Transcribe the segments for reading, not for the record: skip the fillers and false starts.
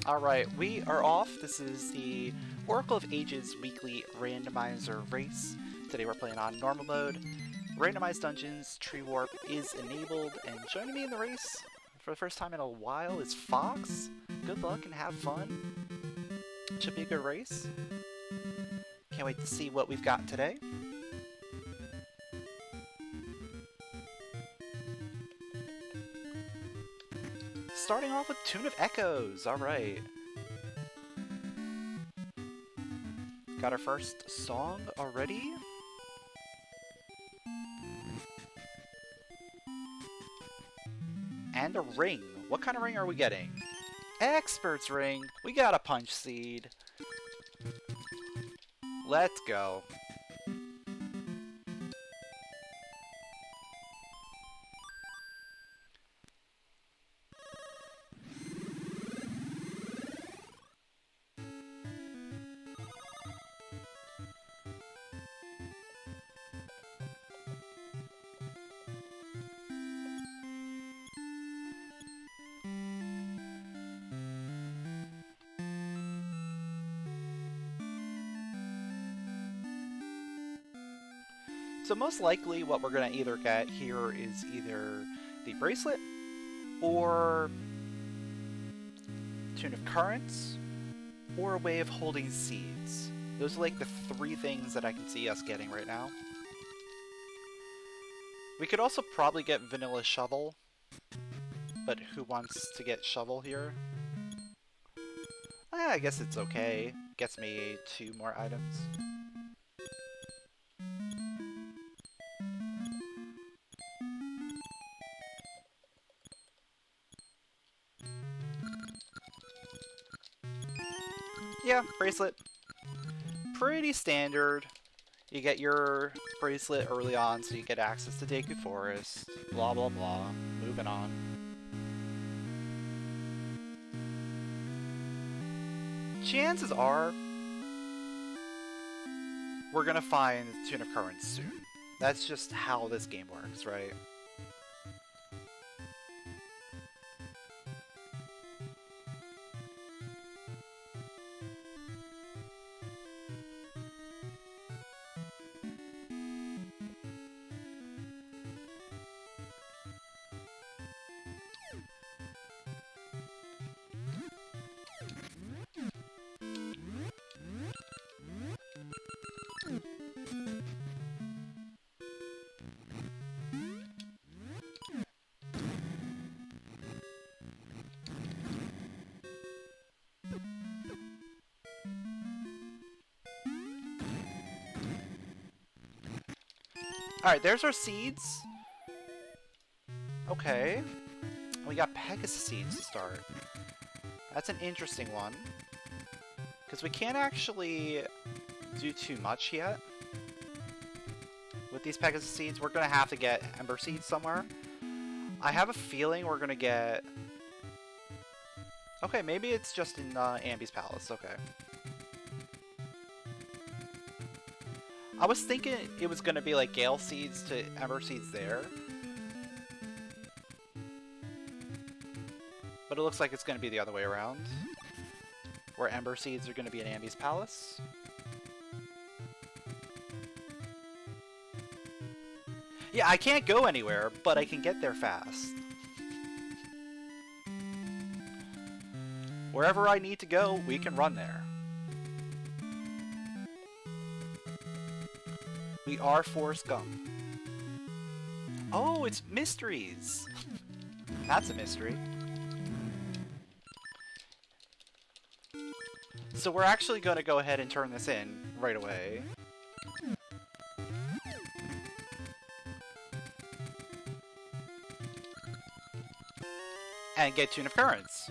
Alright, we are off. This is the Oracle of Ages weekly randomizer race. Today we're playing on normal mode. Randomized dungeons, tree warp is enabled, and joining me in the race for the first time in a while is Fox. Good luck and have fun. Should be a good race. Can't wait to see what we've got today. Starting off with Tune of Echoes, alright. Got our first song already. And a ring. What kind of ring are we getting? Expert's ring. We got a punch seed. Let's go. So most likely what we're going to either get here is either the bracelet or Tune of Currents or a way of holding seeds. Those are like the three things that I can see us getting right now. We could also probably get Vanilla Shovel, but who wants to get Shovel here? I guess it's okay. Gets me 2 more items. Yeah, bracelet. Pretty standard. You get your bracelet early on so you get access to Deku Forest. Blah blah blah. Moving on. Chances are we're gonna find Tune of Currents soon. That's just how this game works, right? Alright, there's our seeds. Okay. We got Pegasus seeds to start. That's an interesting one. Because we can't actually do too much yet. With these Pegasus seeds, we're going to have to get Ember seeds somewhere. I have a feeling we're going to get... Okay, maybe it's just in Ambi's Palace. Okay. I was thinking it was going to be like Gale Seeds to Ember Seeds there. But it looks like it's going to be the other way around. Where Ember Seeds are going to be in Ambi's Palace. Yeah, I can't go anywhere, but I can get there fast. Wherever I need to go, we can run there. We are Forrest Gump. Oh, it's mysteries! That's a mystery. So we're actually going to go ahead and turn this in right away. And get Tune of Currents.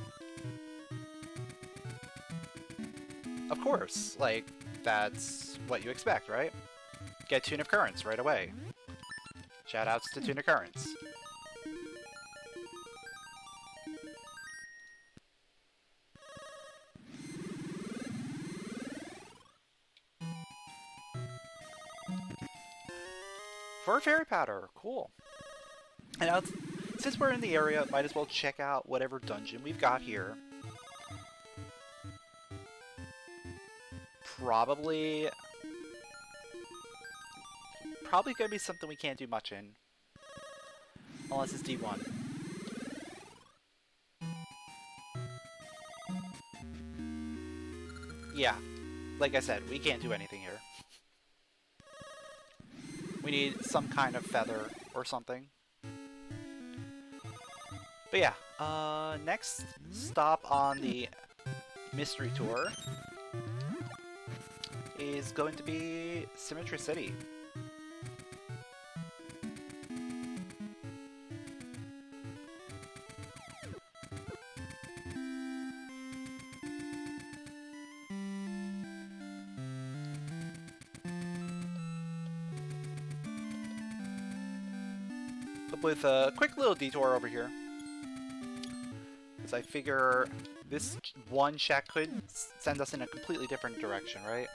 Of course, like, that's what you expect, right? Get Tune of Currents right away. Shoutouts to Tune of Currents. For a fairy powder, cool. And now, since we're in the area, might as well check out whatever dungeon we've got here. probably gonna be something we can't do much in. Unless it's D1. Yeah, like I said, we can't do anything here. We need some kind of feather or something. But yeah, next stop on the mystery tour is going to be Symmetry City. With a quick little detour over here, because I figure this one check could send us in a completely different direction, right?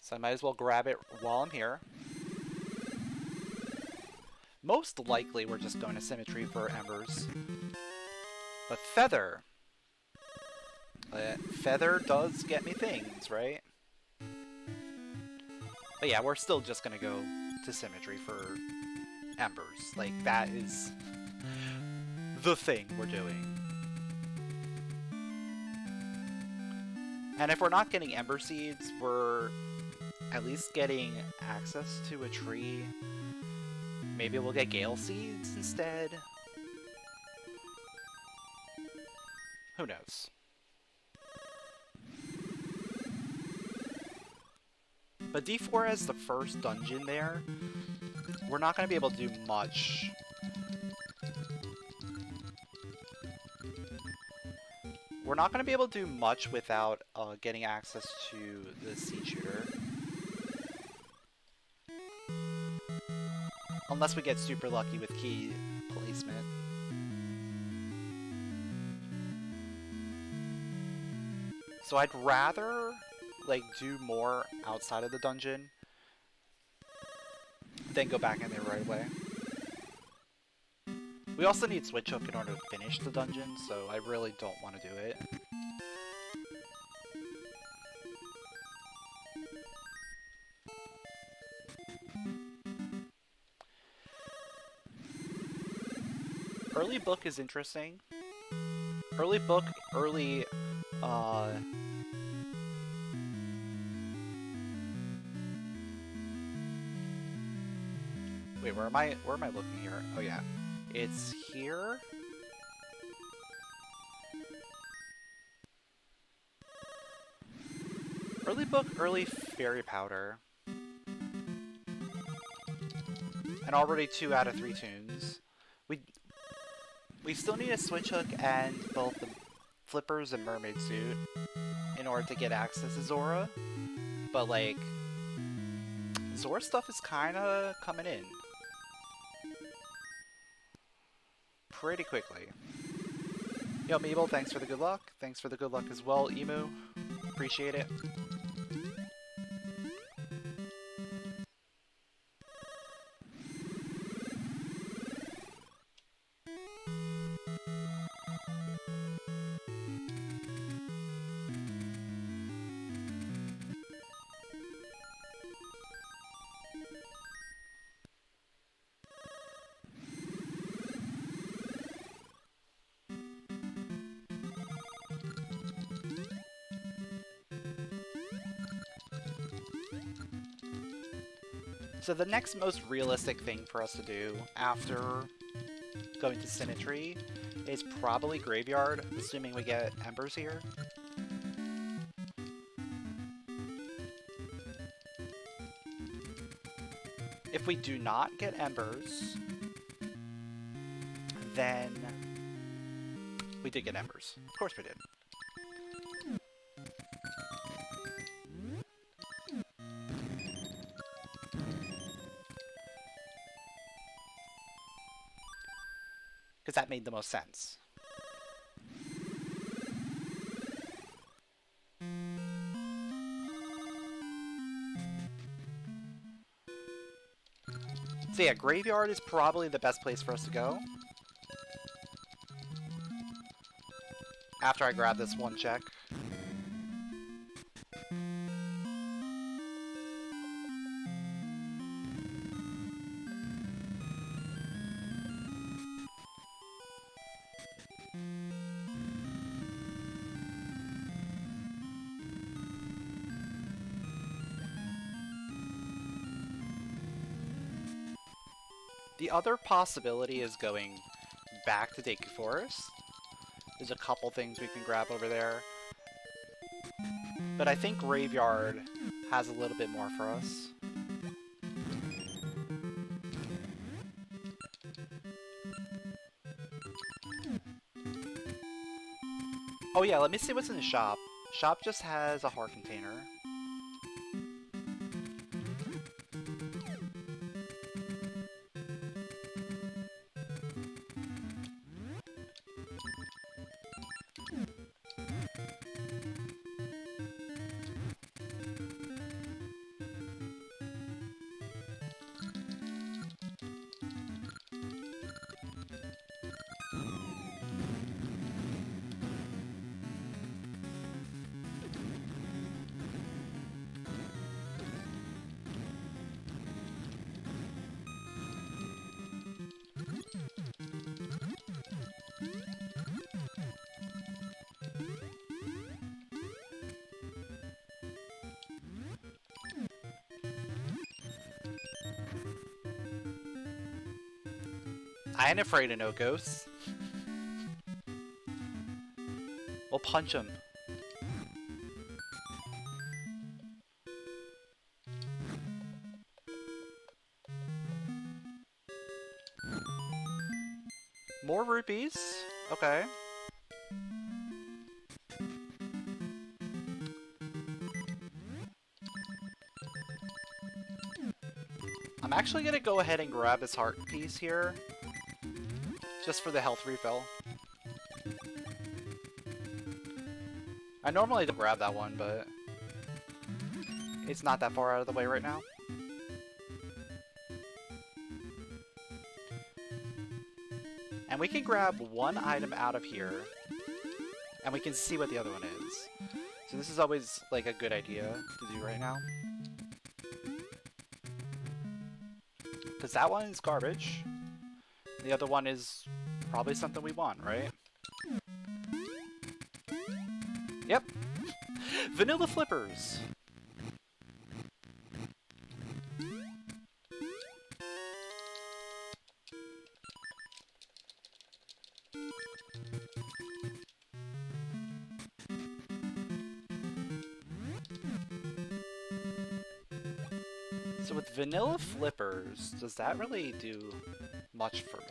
So I might as well grab it while I'm here. Most likely we're just going to Symmetry for embers. But Feather! Feather does get me things, right? But yeah, we're still just gonna go to Symmetry for embers. Like, that is the thing we're doing. And if we're not getting ember seeds, we're at least getting access to a tree. Maybe we'll get gale seeds instead. Who knows? But D4 as the first dungeon there, we're not going to be able to do much. We're not going to be able to do much without getting access to the seed shooter. Unless we get super lucky with key placement. So I'd rather like do more outside of the dungeon than go back in there right away. We also need Switch Hook in order to finish the dungeon, so I really don't want to do it. Early book is interesting. Early book, early, wait, where am I looking here? Oh yeah. It's here? Early book, early fairy powder. And already 2 out of 3 tunes. We still need a Switch Hook and both the Flippers and Mermaid suit in order to get access to Zora. But like, Zora stuff is kinda coming in pretty quickly. Yo, Meeble, thanks for the good luck. Thanks for the good luck as well, Emu. Appreciate it. So the next most realistic thing for us to do after going to Symmetry is probably Graveyard, assuming we get Embers here. If we do not get Embers, then we did get Embers. Of course we did. Because that made the most sense. So yeah, Graveyard is probably the best place for us to go. After I grab this one check. The other possibility is going back to Deku Forest. There's a couple things we can grab over there. But I think Graveyard has a little bit more for us. Oh yeah, let me see what's in the shop. Shop just has a heart container. I ain't afraid of no ghosts. We'll punch him. More rupees? Okay. I'm actually gonna go ahead and grab this heart piece here. Just for the health refill. I normally don't grab that one, but it's not that far out of the way right now. And we can grab one item out of here, and we can see what the other one is. So this is always like a good idea to do right now. Because that one is garbage. The other one is probably something we want, right? Yep. Vanilla flippers. So with vanilla flippers, does that really do much for me?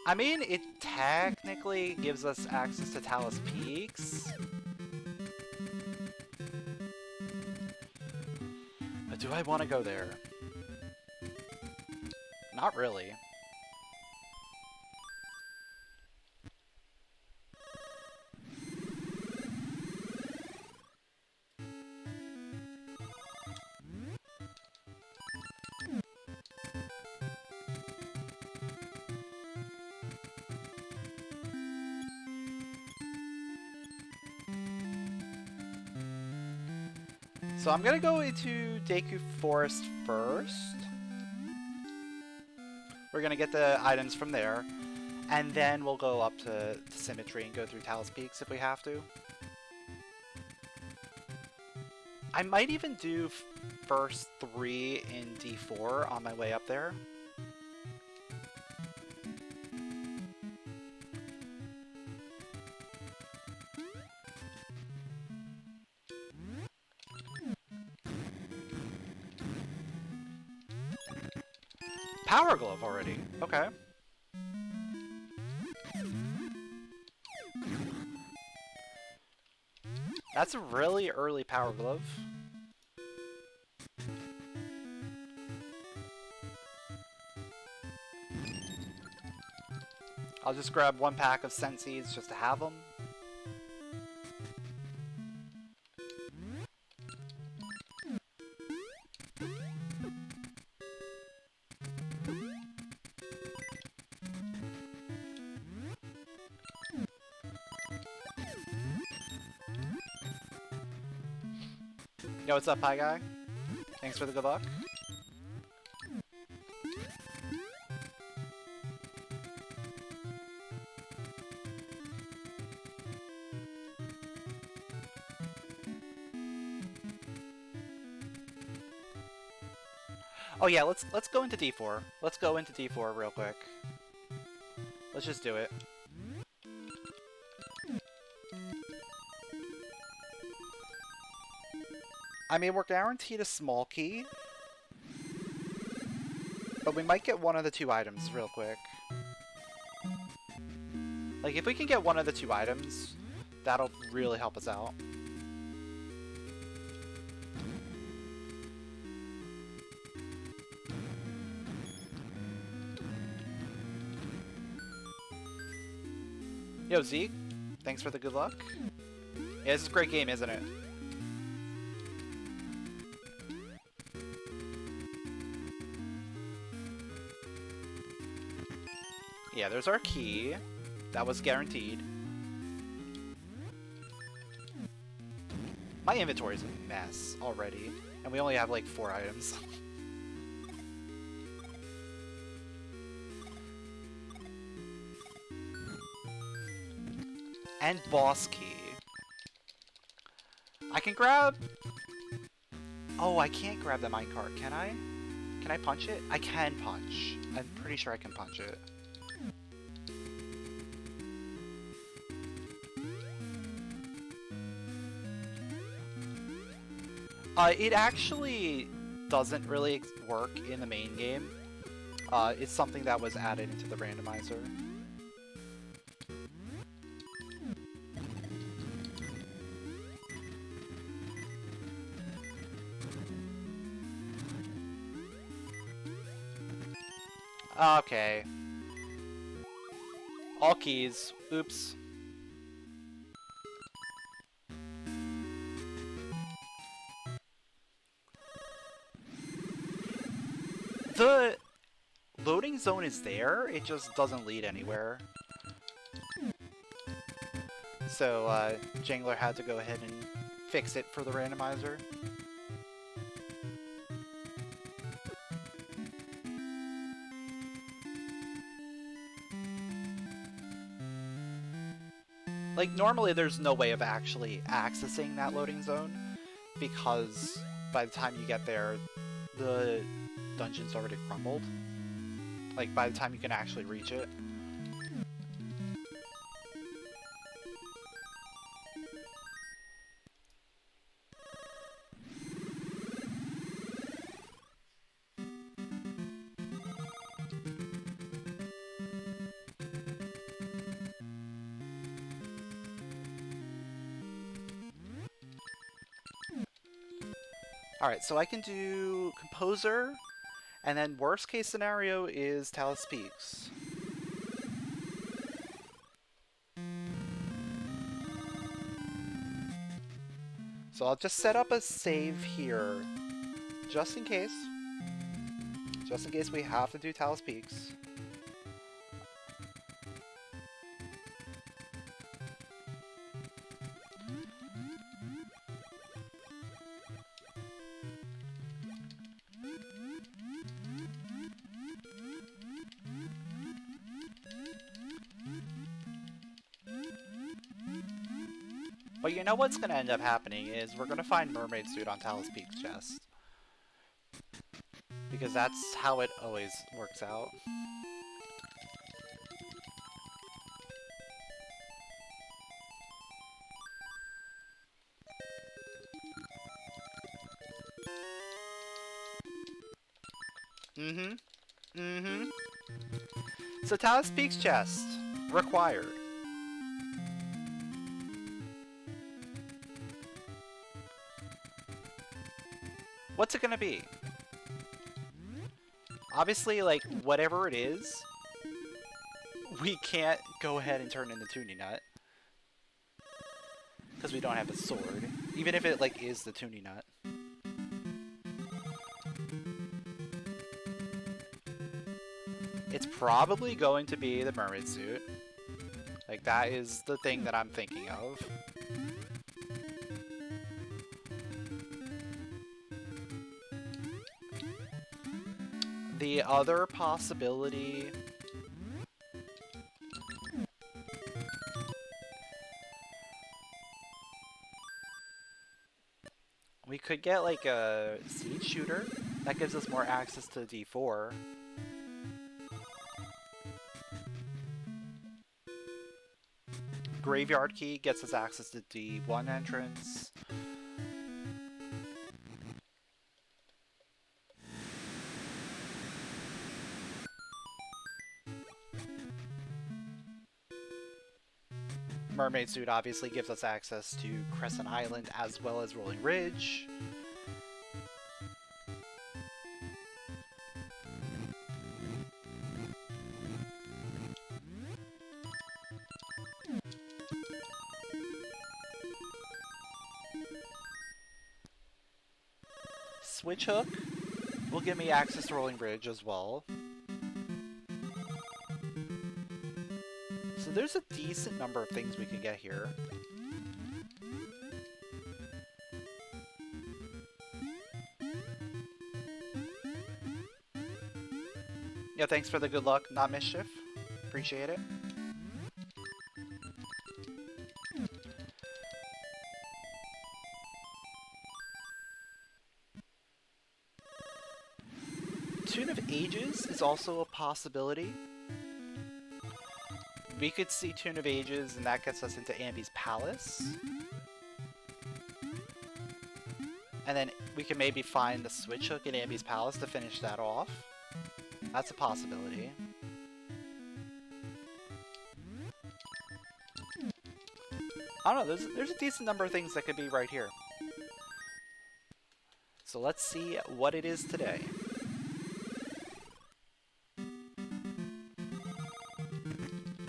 I mean, it technically gives us access to Talus Peaks. But do I want to go there? Not really. So I'm gonna go into Deku Forest first. We're gonna get the items from there, and then we'll go up to Symmetry and go through Talus Peaks if we have to. I might even do first 3 in D4 on my way up there. Power Glove already. Okay. That's a really early Power Glove. I'll just grab 1 pack of Scent Seeds just to have them. Yo, what's up, Pie Guy? Thanks for the good luck. Oh yeah, let's go into D4. Let's go into D4 real quick. Let's just do it. I mean, we're guaranteed a small key, but we might get one of the two items real quick. Like, if we can get one of the two items, that'll really help us out. Yo, Zeke, thanks for the good luck. Yeah, this is a great game, isn't it? Yeah, there's our key. That was guaranteed. My inventory is a mess already, and we only have like 4 items. And boss key. I can grab... Oh, I can't grab the minecart, can I? Can I punch it? I can punch. I'm pretty sure I can punch it. It actually doesn't really work in the main game. It's something that was added into the randomizer. Okay. All keys. Oops. The loading zone is there, it just doesn't lead anywhere. So, Jangler had to go ahead and fix it for the randomizer. Like, normally there's no way of actually accessing that loading zone, because by the time you get there, the dungeon's already crumbled. Like, by the time you can actually reach it. Alright, so I can do Composer, and then worst case scenario is Talus Peaks. So I'll just set up a save here, just in case. Just in case we have to do Talus Peaks. But you know what's going to end up happening is we're going to find Mermaid Suit on Talus Peaks chest. Because that's how it always works out. So Talus Peaks chest. Required. What's it gonna be? Obviously, like, whatever it is, we can't go ahead and turn into Toonie Nut. Because we don't have the sword. Even if it, like, is the Toonie Nut. It's probably going to be the mermaid suit. Like, that is the thing that I'm thinking of. The other possibility... we could get, like, a siege shooter. That gives us more access to D4. Graveyard Key gets us access to D1 entrance. Mermaid Suit obviously gives us access to Crescent Island as well as Rolling Ridge. Switch Hook will give me access to Rolling Ridge as well. So there's a decent number of things we can get here. Yeah, thanks for the good luck, not mischief. Appreciate it. Tune of Ages is also a possibility. We could see Tune of Ages, and that gets us into Ambi's Palace. And then we can maybe find the Switch Hook in Ambi's Palace to finish that off. That's a possibility. I don't know, there's a decent number of things that could be right here. So let's see what it is today.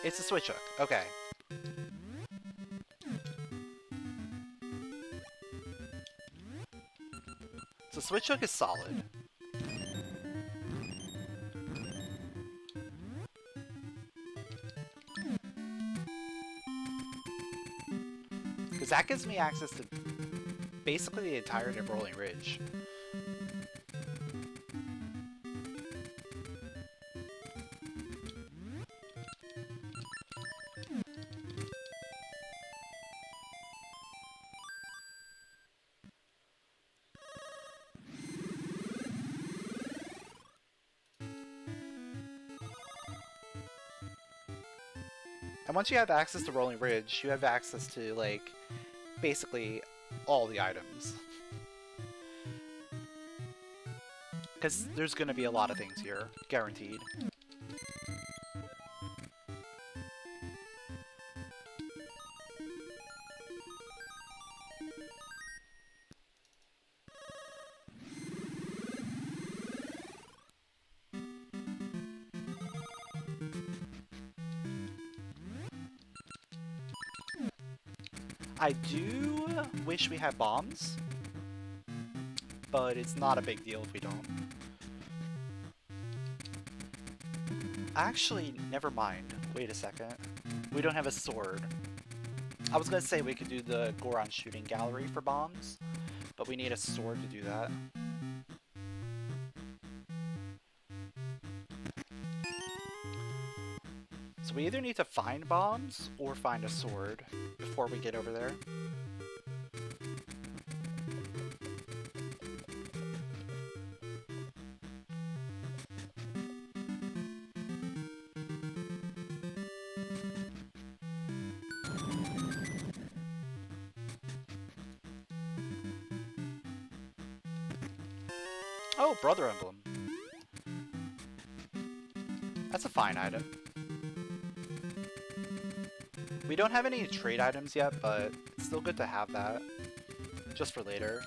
It's a Switch Hook, okay. So Switch Hook is solid. Because that gives me access to basically the entirety of Rolling Ridge. And once you have access to Rolling Ridge, you have access to, like, basically all the items. Because there's going to be a lot of things here, guaranteed. I do wish we had bombs, but it's not a big deal if we don't. Actually, never mind. Wait a second. We don't have a sword. I was gonna say we could do the Goron shooting gallery for bombs, but we need a sword to do that. So we either need to find bombs or find a sword before we get over there. Oh, Brother Emblem. That's a fine item. We don't have any trade items yet, but it's still good to have that. Just for later.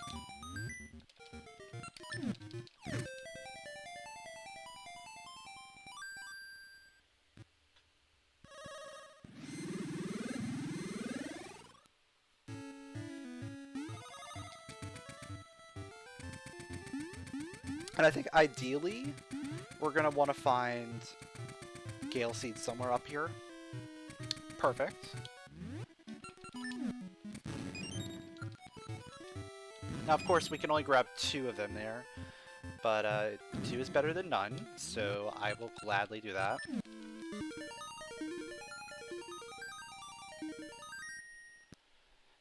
And I think ideally, we're gonna want to find Gale Seed somewhere up here. Perfect. Now, of course, we can only grab 2 of them there, but 2 is better than none, so I will gladly do that.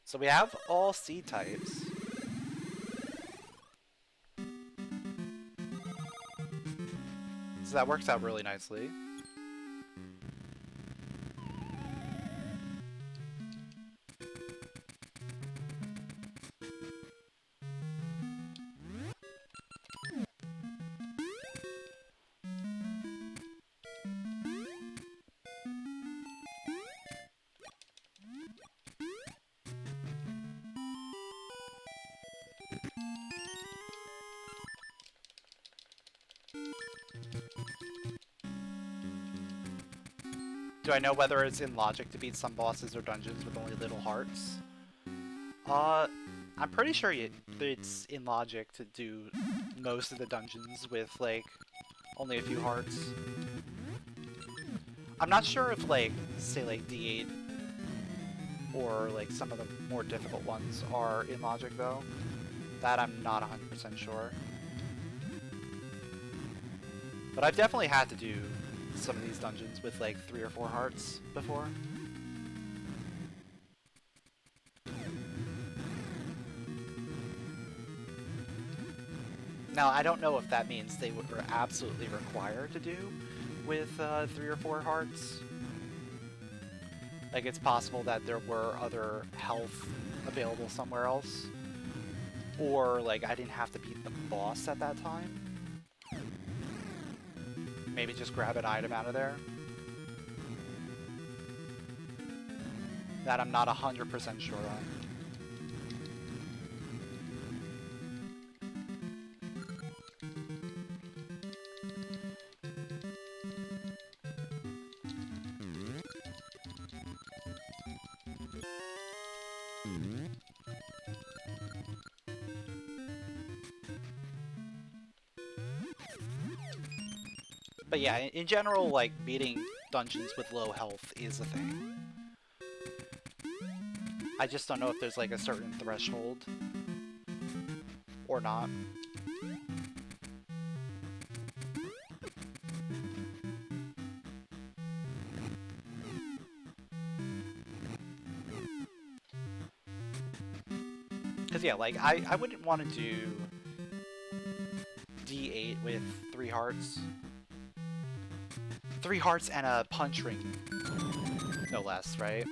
So we have all seed types. So that works out really nicely. Do I know whether it's in logic to beat some bosses or dungeons with only little hearts? I'm pretty sure it's in logic to do most of the dungeons with, like, only a few hearts. I'm not sure if, like, say, like, D8 or, like, some of the more difficult ones are in logic, though. That I'm not 100% sure. But I've definitely had to do some of these dungeons with like 3 or 4 hearts before. Now, I don't know if that means they were absolutely required to do with 3 or 4 hearts. Like, it's possible that there were other health available somewhere else. Or, like, I didn't have to beat the boss at that time. Maybe just grab an item out of there. That I'm not 100% sure on. But yeah, in general, like, beating dungeons with low health is a thing. I just don't know if there's, like, a certain threshold or not. Because, yeah, like, I wouldn't want to do D8 with 3 hearts. 3 hearts and a punch ring, no less, right?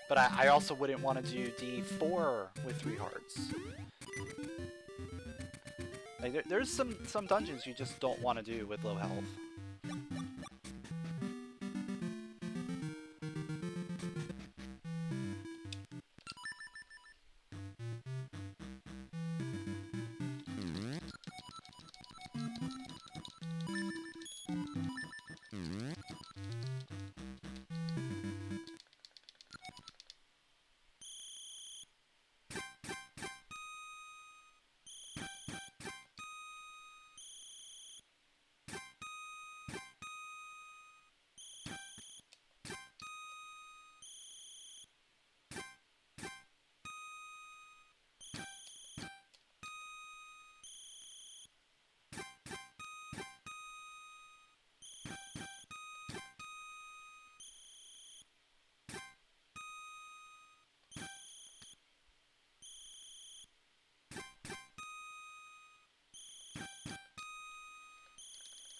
But I also wouldn't want to do D4 with 3 hearts. Like, there's some dungeons you just don't want to do with low health.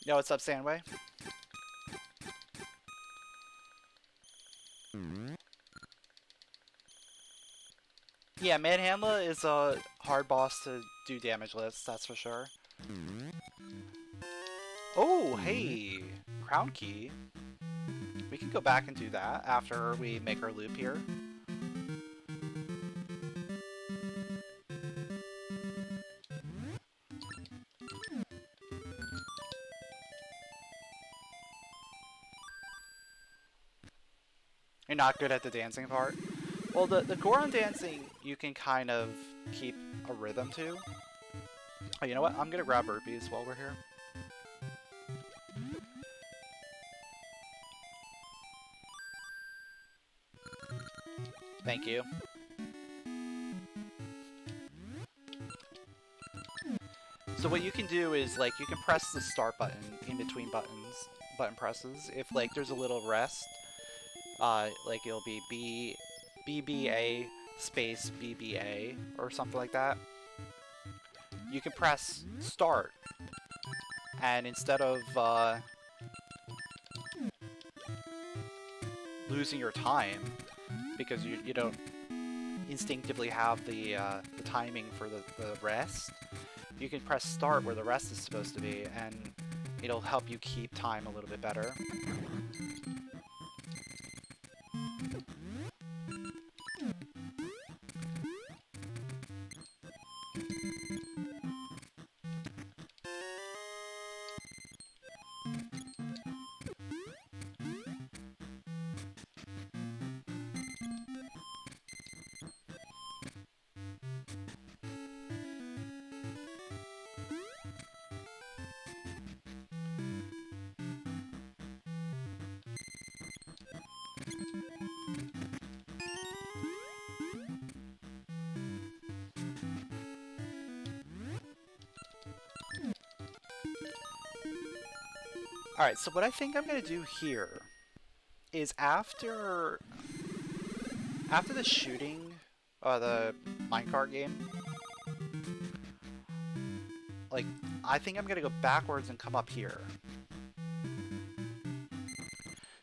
Yo, what's up, Sandway? Yeah, Manhandla is a hard boss to do damage lists, that's for sure. Oh, hey! Crown Key. We can go back and do that after we make our loop here. You're not good at the dancing part? Well, the Goron dancing, you can kind of keep a rhythm to. Oh, you know what? I'm gonna grab burpees while we're here. Thank you. So what you can do is, like, you can press the start button in between button presses. If, like, there's a little rest, like, it'll be B, B, A, space BBA or something like that, you can press start, and instead of losing your time because you don't instinctively have the timing for the rest, you can press start where the rest is supposed to be, and it'll help you keep time a little bit better. Alright, so what I think I'm going to do here is after the shooting, the minecart game, like, I think I'm going to go backwards and come up here.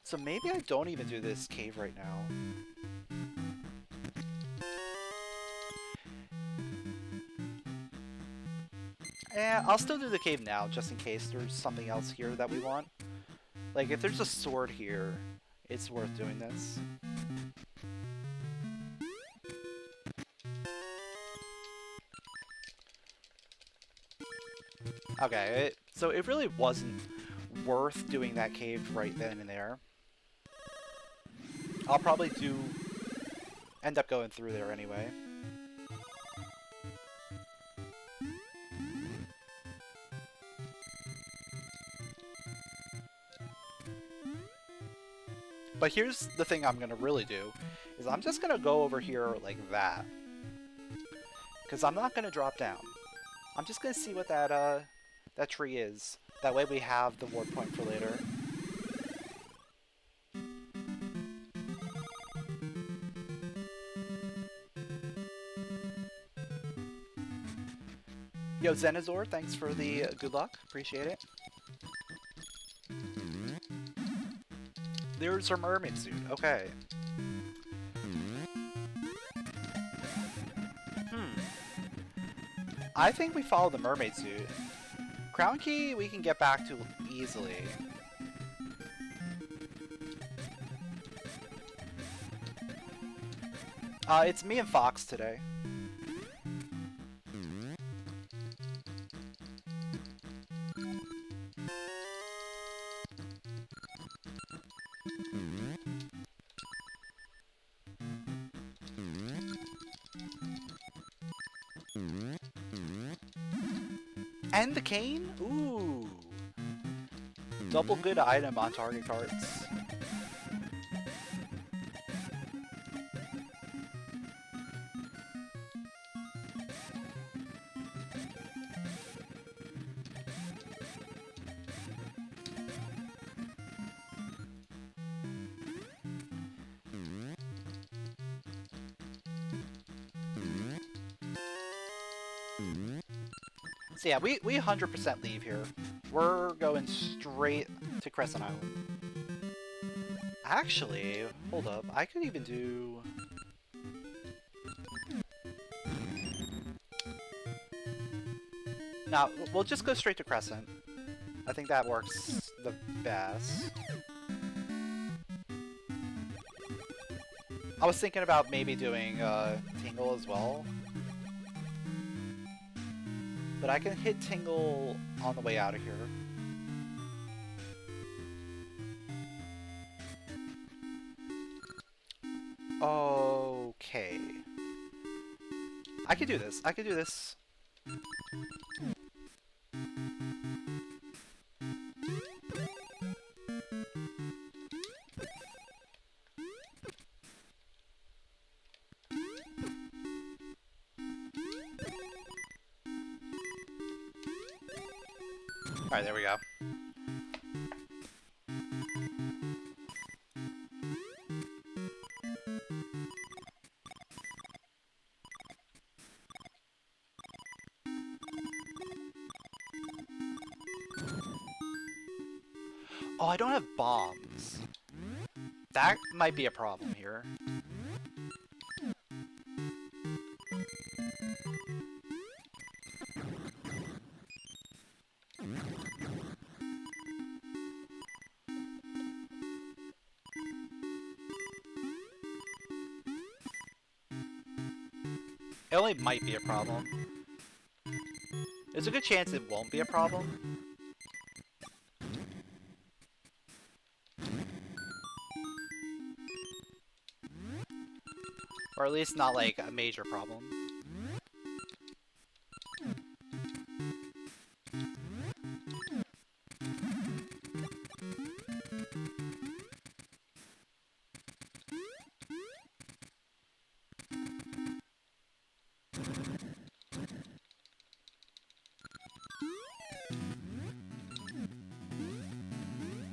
So maybe I don't even do this cave right now. Eh, I'll still do the cave now, just in case there's something else here that we want. Like, if there's a sword here, it's worth doing this. Okay, so it really wasn't worth doing that cave right then and there. I'll probably end up going through there anyway. But here's the thing I'm going to really do, is I'm just going to go over here like that. Because I'm not going to drop down. I'm just going to see what that tree is. That way we have the warp point for later. Yo, Zenazor, thanks for the good luck. Appreciate it. There's her mermaid suit. Okay. I think we follow the mermaid suit. Crown key we can get back to easily. It's me and Fox today. And the cane? Ooh. Double good item on target cards. So yeah, we 100% leave here. We're going straight to Crescent Island. Actually, hold up. I could even do... No, we'll just go straight to Crescent. I think that works the best. I was thinking about maybe doing Tingle as well. But I can hit Tingle on the way out of here. Okay. I could do this. I could do this. Alright, there we go. Oh, I don't have bombs. That might be a problem here. It only might be a problem. There's a good chance it won't be a problem. Or at least not like a major problem.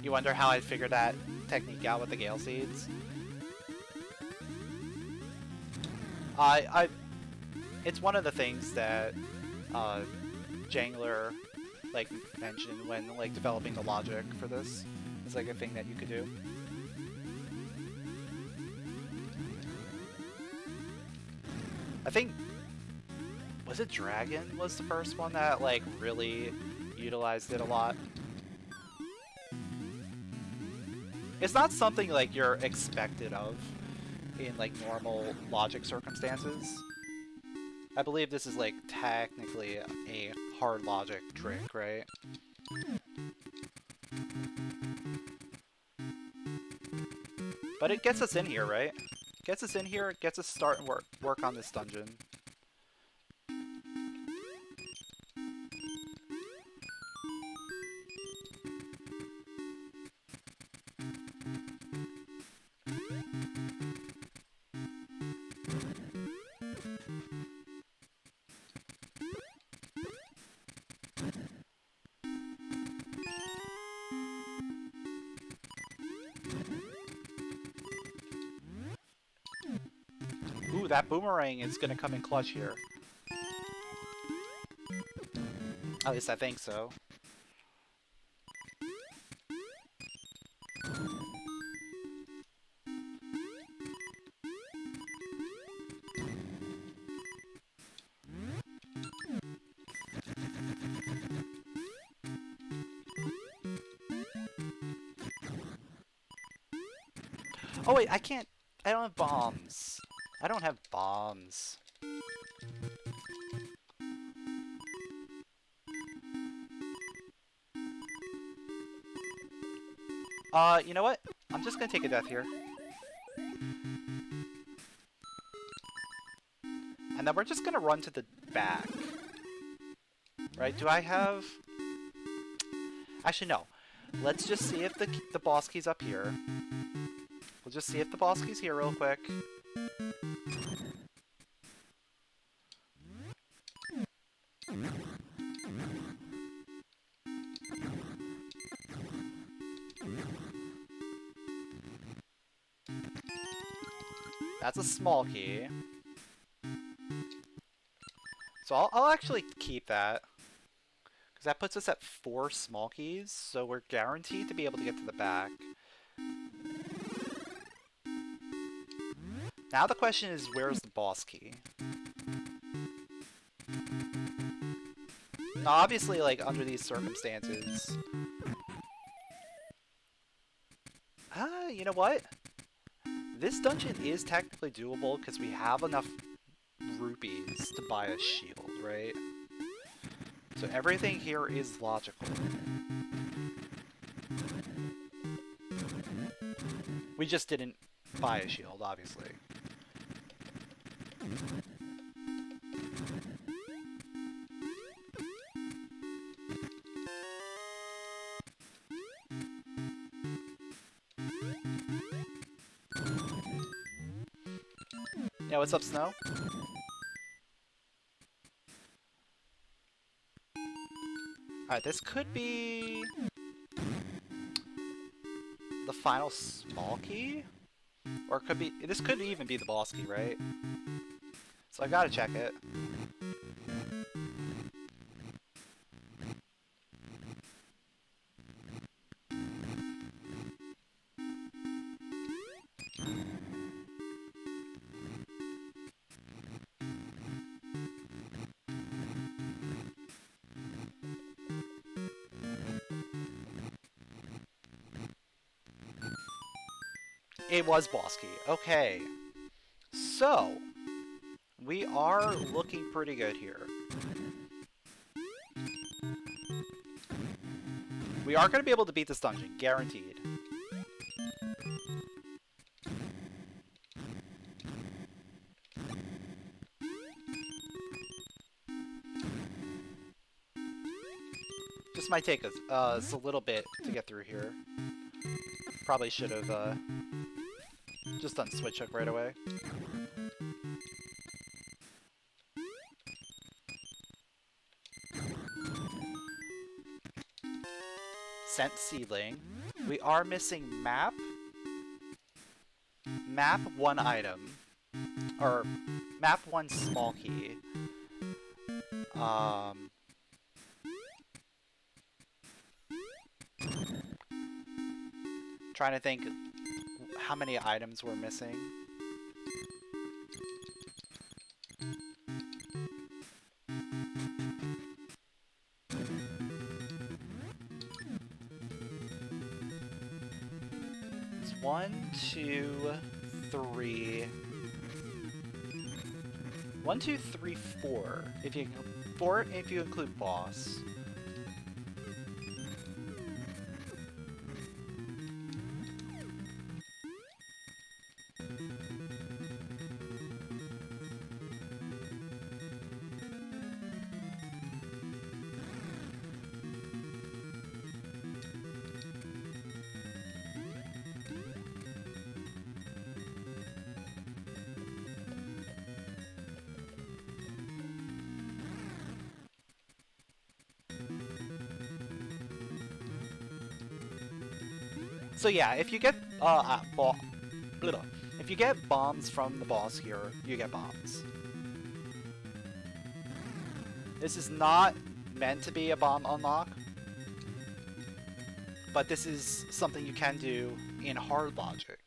You wonder how I figured that technique out with the Gale Seeds? It's one of the things that Jangler like mentioned when like developing the logic for this. It's like a thing that you could do. I think, was it Dragon was the first one that like really utilized it a lot? It's not something like you're expected of in like normal logic circumstances. I believe this is like technically a hard logic trick, right? But it gets us in here, right? Gets us in here, gets us start and work on this dungeon. Ooh, that boomerang is gonna come in clutch here. At least I think so. Oh wait, I can't. I don't have bombs. I don't have bombs. You know what? I'm just gonna take a death here. And then we're just gonna run to the back. Right? Do I have... Actually, no. Let's just see if the boss key's up here. We'll just see if the boss key's here real quick. That's a small key. So I'll actually keep that. Because that puts us at 4 small keys, so we're guaranteed to be able to get to the back. Now the question is, where's the boss key? Now obviously, like, under these circumstances... you know what? This dungeon is technically doable because we have enough rupees to buy a shield, right? So everything here is logical. We just didn't buy a shield, obviously. Yeah, what's up, Snow? Alright, this could be... the final small key? Or it could be... this could even be the boss key, right? So I gotta check it. It was boss key. Okay. So, we are looking pretty good here. We are going to be able to beat this dungeon, guaranteed. Just might take us a little bit to get through here. Probably should have just done switch hook right away. Scent seedling. We are missing map. Map 1 item. Or map 1 small key. Trying to think how many items we're missing. It's 1, 2, 3. 1, 2, 3, 4. If you 4 if you include boss. So yeah, if you get if you get bombs from the boss here, you get bombs. This is not meant to be a bomb unlock, but this is something you can do in hard logic.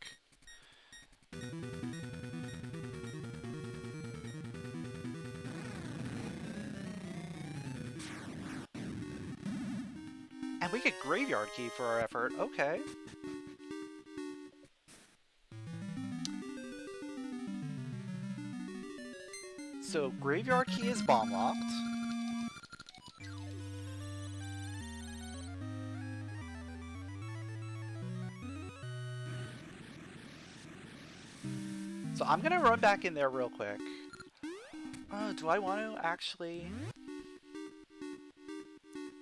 And we get graveyard key for our effort. Okay. So graveyard key is bomb locked. So I'm gonna run back in there real quick. Do I want to actually?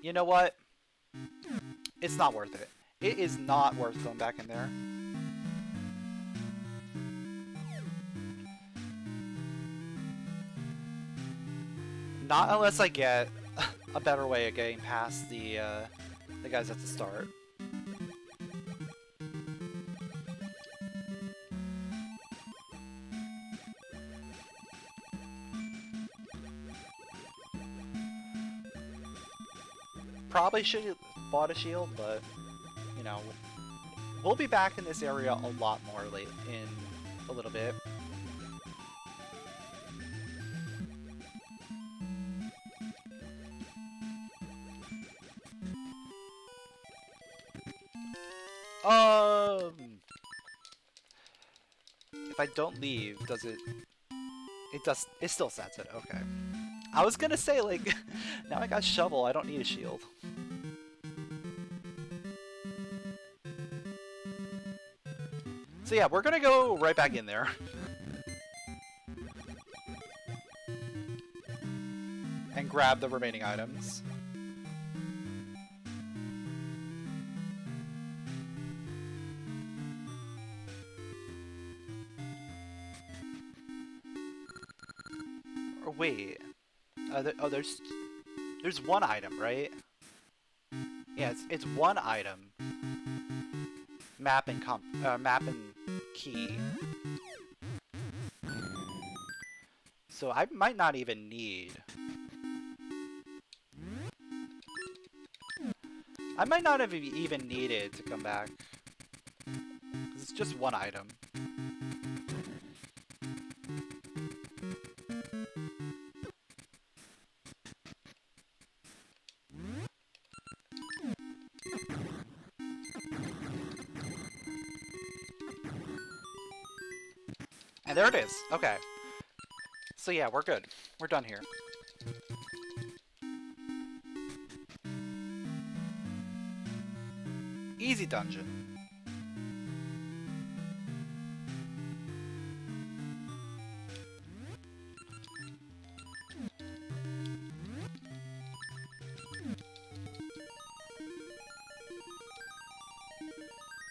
You know what? It's not worth it. It is not worth going back in there. Not unless I get a better way of getting past the guys at the start. Probably should have bought a shield, but you know, we'll be back in this area a lot more late in a little bit. If I don't leave, does it? It does. It still sets it. Okay. I was gonna say, like, now I got shovel. I don't need a shield. So yeah, we're gonna go right back in there. And grab the remaining items. Or wait. There's one item, right? Yeah, it's one item. Map and key. So I might not even need. I might not have even needed to come back. 'Cause it's just one item. And there it is. Okay. So yeah, we're good. We're done here. Easy dungeon.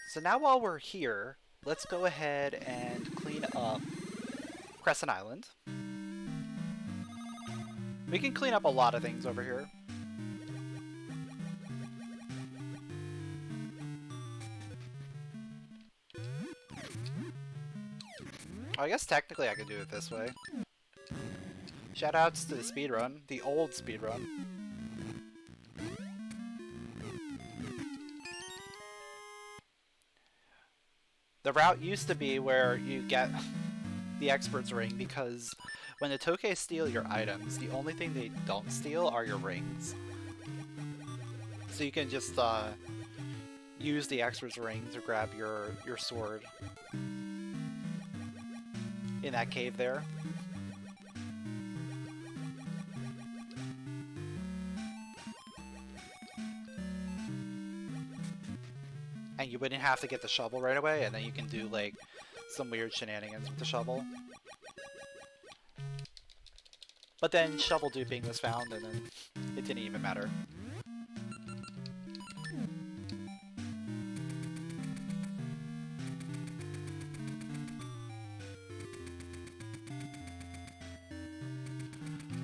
So now while we're here, let's go ahead and clean up Crescent Island. We can clean up a lot of things over here. Oh, I guess technically I could do it this way. Shoutouts to the speedrun, the old speedrun. The route used to be where you get the expert's ring, because when the Tokay steal your items, the only thing they don't steal are your rings. So you can just use the expert's ring to grab your sword in that cave there. And you wouldn't have to get the shovel right away, and then you can do like some weird shenanigans with the shovel. But then shovel duping was found, and then it didn't even matter.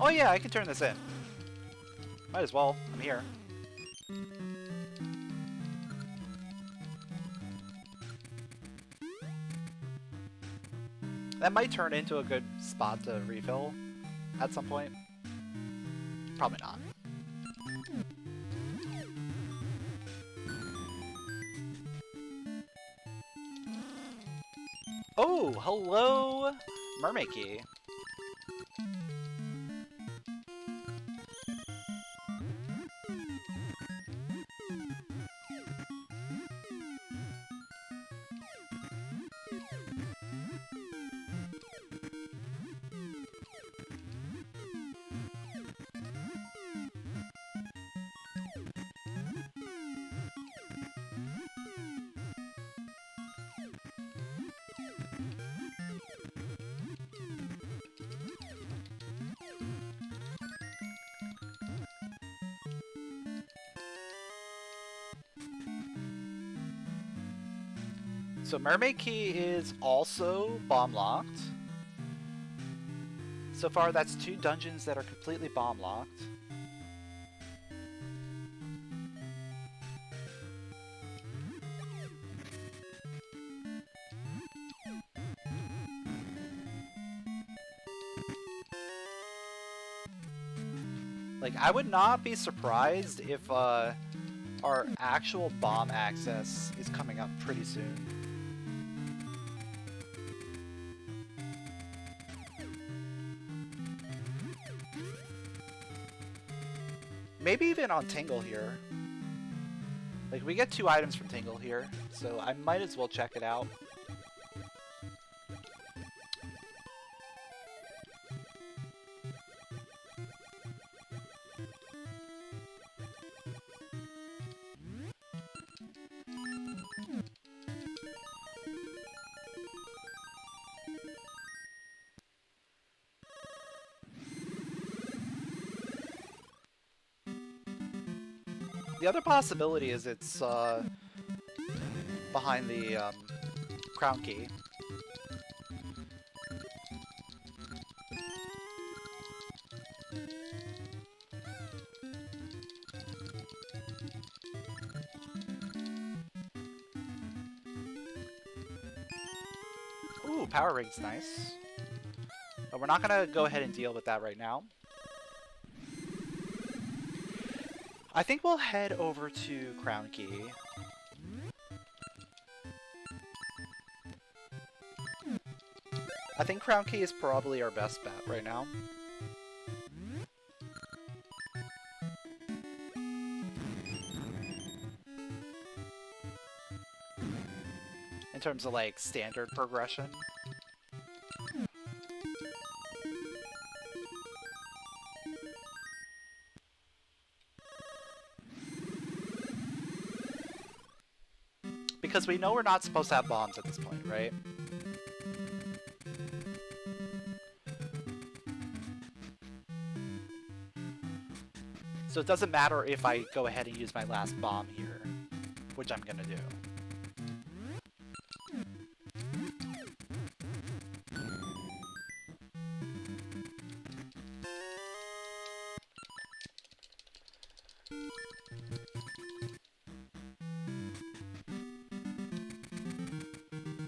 Oh yeah, I can turn this in. Might as well, I'm here. That might turn into a good spot to refill at some point. Probably not. Oh, hello, mermaid key. So mermaid key is also bomb locked. So far that's 2 dungeons that are completely bomb locked. Like, I would not be surprised if our actual bomb access is coming up pretty soon. Maybe even on Tingle here. Like, we get 2 items from Tingle here, so I might as well check it out. The other possibility is it's behind the crown key. Ooh, power ring's nice. But we're not gonna go ahead and deal with that right now. I think we'll head over to Crown Key. I think Crown Key is probably our best bet right now. In terms of like standard progression. because we know we're not supposed to have bombs at this point, right? So it doesn't matter if I go ahead and use my last bomb here, which I'm gonna do.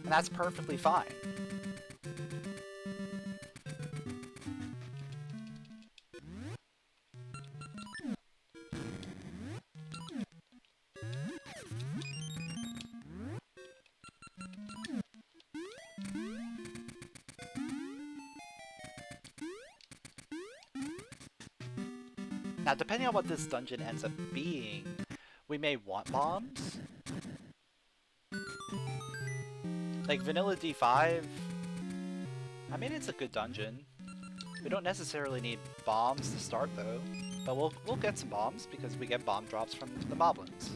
And that's perfectly fine. Now, depending on what this dungeon ends up being, we may want bombs. Like Vanilla D5, I mean, it's a good dungeon. We don't necessarily need bombs to start though, but we'll get some bombs because we get bomb drops from the moblins.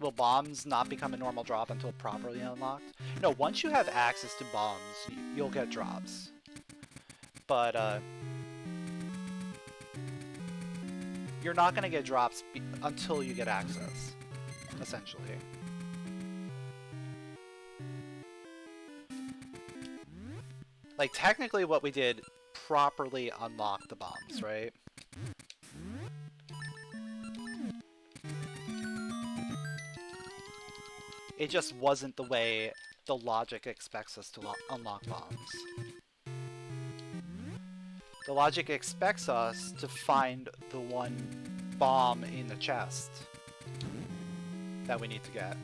Will bombs not become a normal drop until properly unlocked? No, once you have access to bombs, you'll get drops. But, you're not going to get drops until you get access, essentially. Like, technically what we did properly unlocked the bombs, right? It just wasn't the way the logic expects us to unlock bombs. The logic expects us to find the one bomb in the chest that we need to get.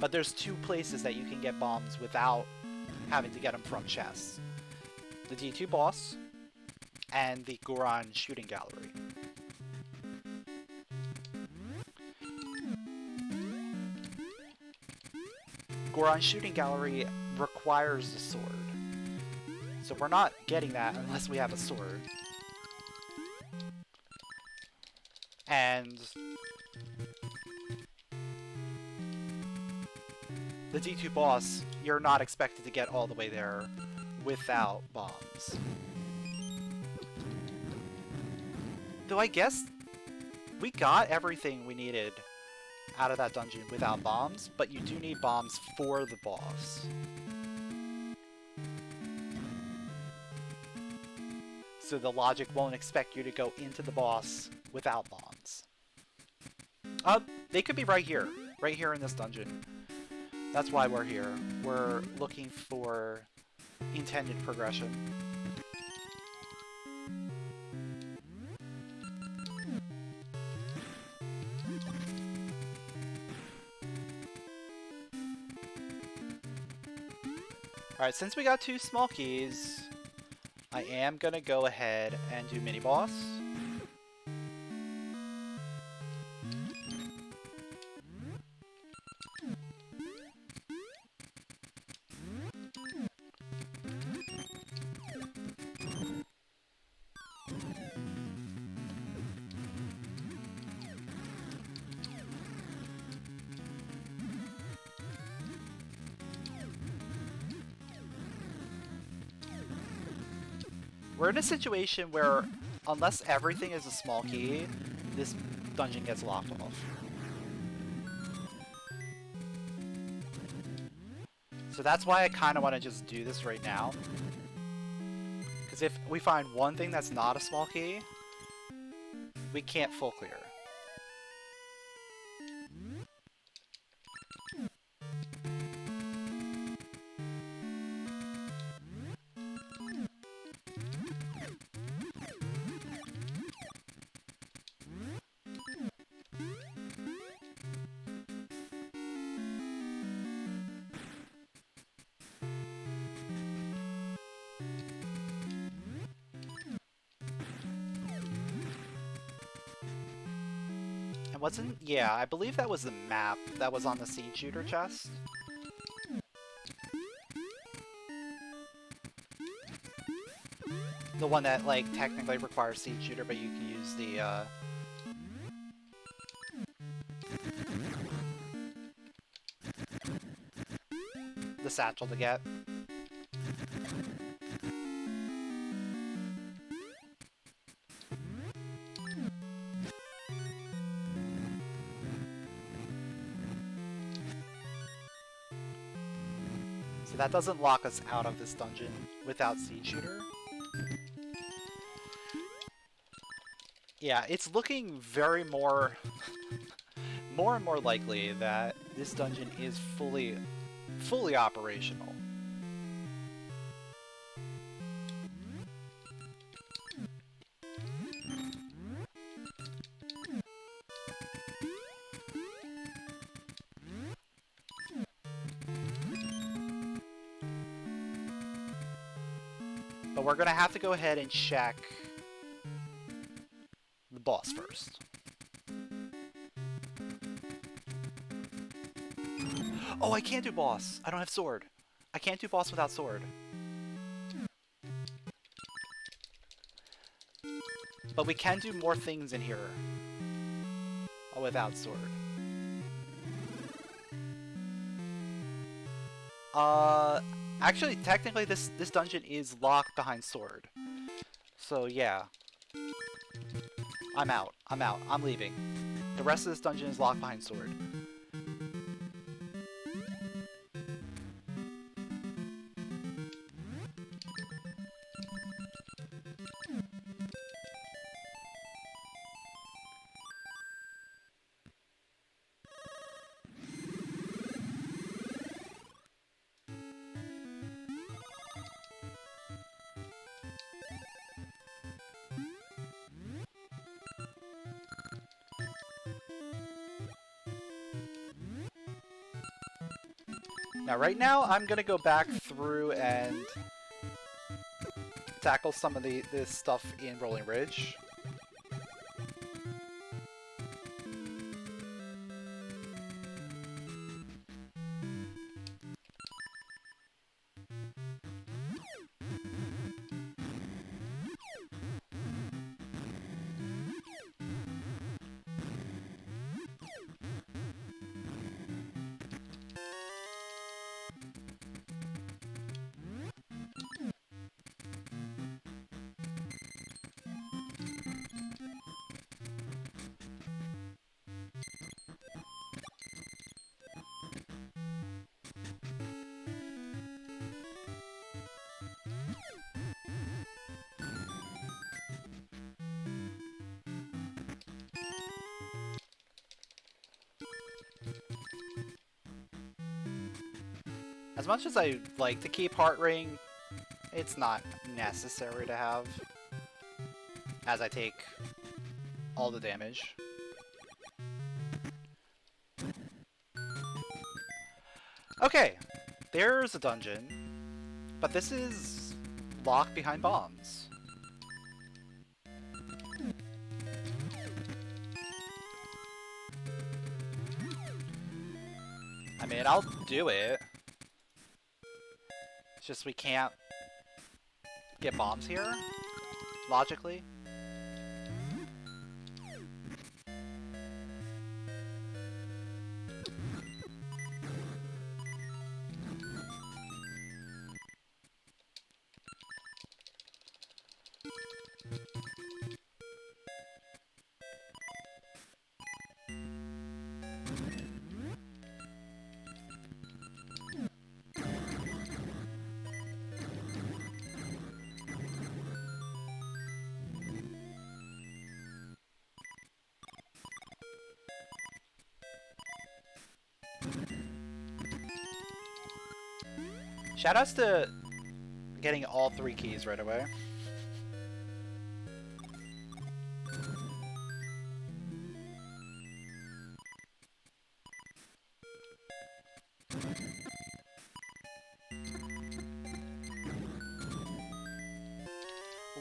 But there's two places that you can get bombs without having to get them from chests. The D2 boss and the Goron shooting gallery. Goron shooting gallery requires a sword. So we're not getting that unless we have a sword. And the D2 boss, you're not expected to get all the way there without bombs. Though I guess we got everything we needed out of that dungeon without bombs, but you do need bombs for the boss. So the logic won't expect you to go into the boss without bombs. They could be right here in this dungeon. That's why we're here. We're looking for intended progression. Alright, since we got 2 small keys, I am gonna go ahead and do mini boss. We're in a situation where, unless everything is a small key, this dungeon gets locked off. So that's why I kind of want to just do this right now. Because if we find one thing that's not a small key, we can't full clear. wasn't... Yeah, I believe that was the map that was on the seed shooter chest. The one that, like, technically requires seed shooter, but you can use the satchel to get. So that doesn't lock us out of this dungeon without seed shooter. Yeah, it's looking very more and more likely that this dungeon is fully operational. But we're gonna have to go ahead and check the boss first. Oh, I can't do boss. I don't have sword. I can't do boss without sword. But we can do more things in here without sword. Actually, technically this dungeon is locked behind sword. So yeah. I'm out. I'm leaving. The rest of this dungeon is locked behind sword. Now, right now, I'm gonna go back through and tackle some of this stuff in Rolling Ridge. As much as I like to keep Heart Ring, it's not necessary to have, as I take all the damage. Okay, there's a dungeon, but this is locked behind bombs. I mean, I'll do it. It's just we can't get bombs here, logically. Shoutouts to getting all 3 keys right away.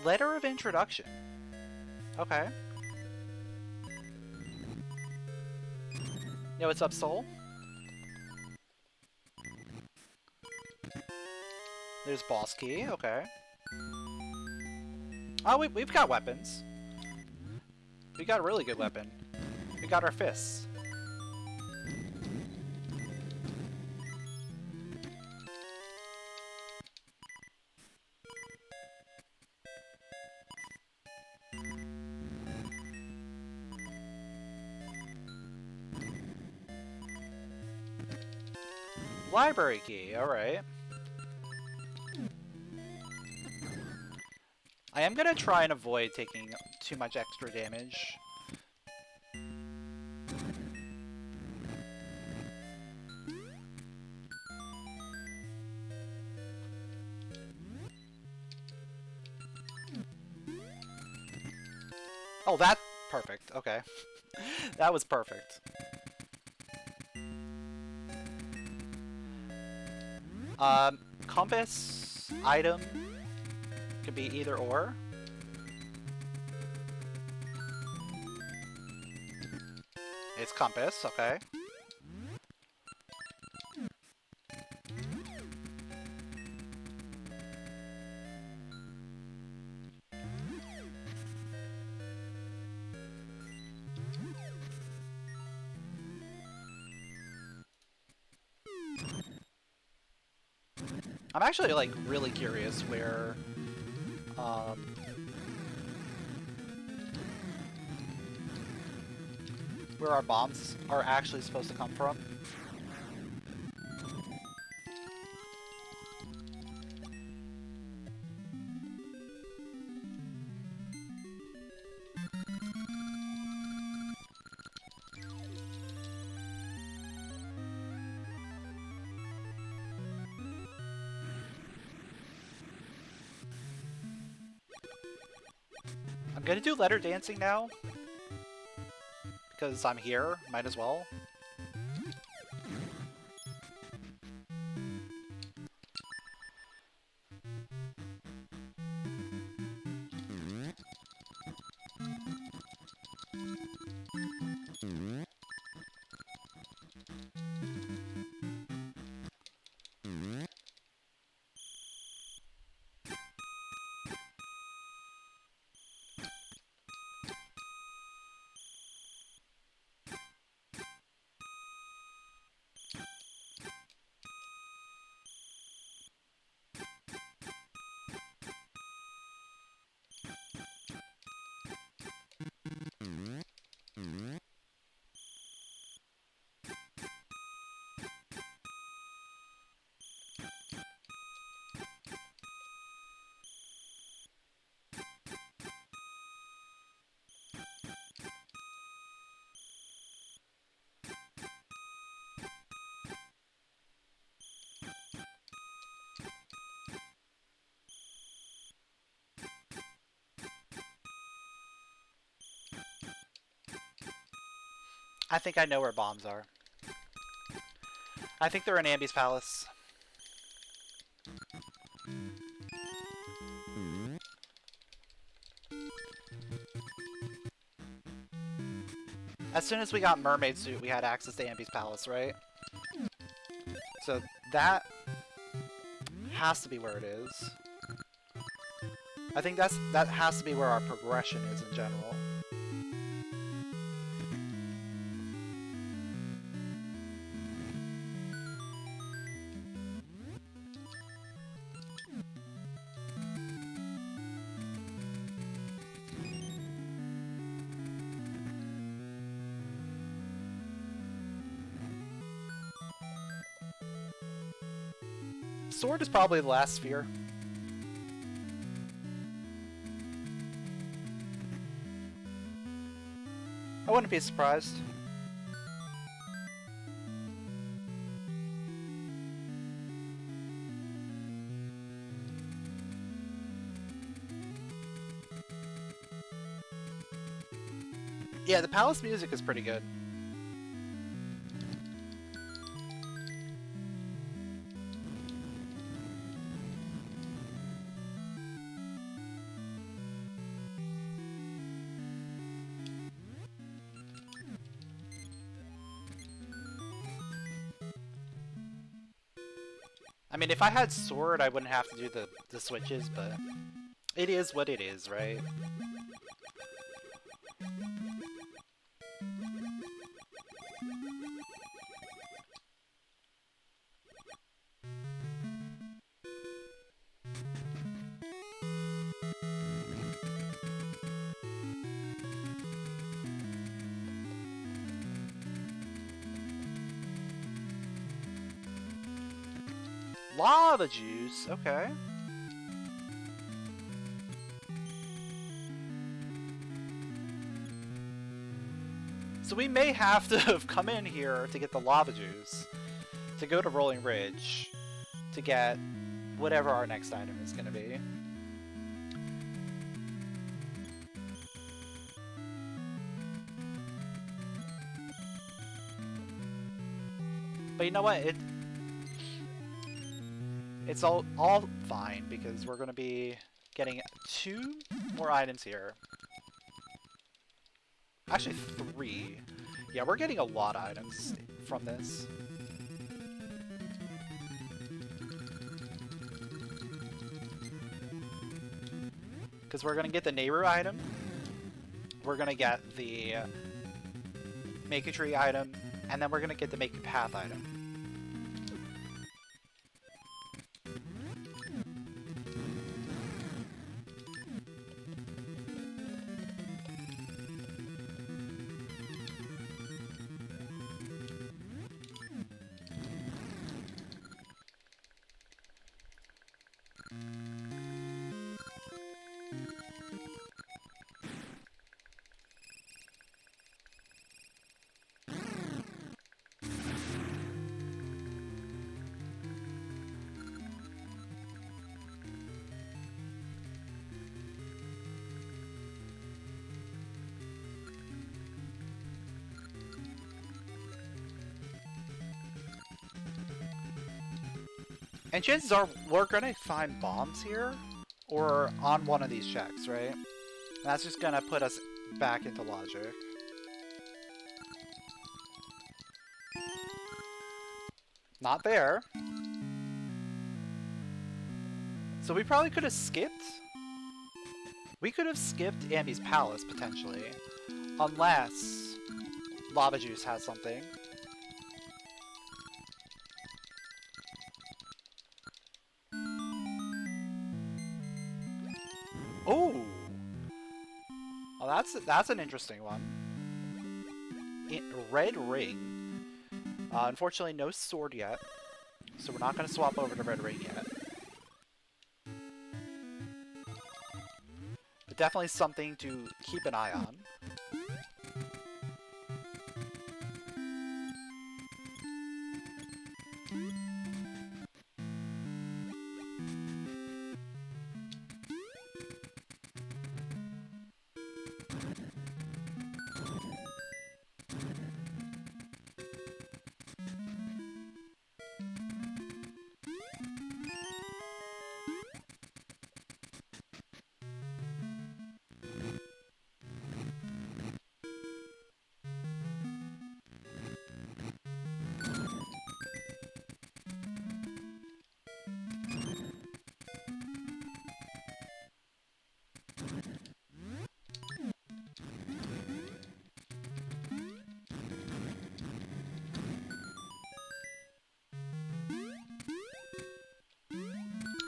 Letter of introduction. Okay. Yo, what's up, Soul? There's boss key, okay. Oh, we've got weapons. We got a really good weapon. We got our fists. Library key, alright. I am gonna try and avoid taking too much extra damage. Oh, that... perfect, okay. That was perfect. Compass, item, could be either or. It's compass, okay. I'm actually, like, really curious where, where our bombs are actually supposed to come from. I'm gonna do letter dancing now. Because I'm here, might as well. I think I know where bombs are. I think they're in Ambi's palace. As soon as we got mermaid suit, we had access to Ambi's palace, right? So that has to be where it is. I think that has to be where our progression is in general. Sword is probably the last sphere. I wouldn't be surprised. Yeah, the palace music is pretty good. I mean, if I had sword, I wouldn't have to do the switches, but it is what it is, right? Lava juice, okay. So we may have to have come in here to get the lava juice, to go to Rolling Ridge, to get whatever our next item is going to be. But you know what? It's all fine, because we're going to be getting 2 more items here. Actually, 3. Yeah, we're getting a lot of items from this. Because we're going to get the neighbor item. We're going to get the make a tree item. And then we're going to get the make a path item. And chances are we're gonna find bombs here, or on one of these checks, right? That's just gonna put us back into logic. Not there. So we probably could have skipped. We could have skipped Ambi's palace, potentially. Unless Lava Juice has something. Oh! Well, that's an interesting one. Red Ring. Unfortunately, no sword yet. So we're not going to swap over to Red Ring yet. But definitely something to keep an eye on.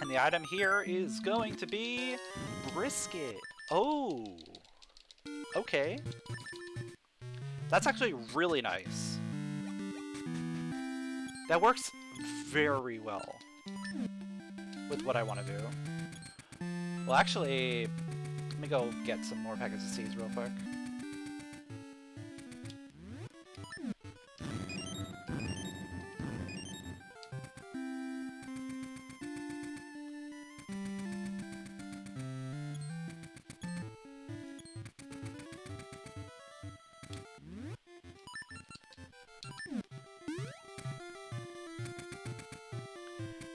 And the item here is going to be brisket. Oh, okay. That's actually really nice. That works very well with what I want to do. Well, actually, let me go get some more packets of seeds real quick.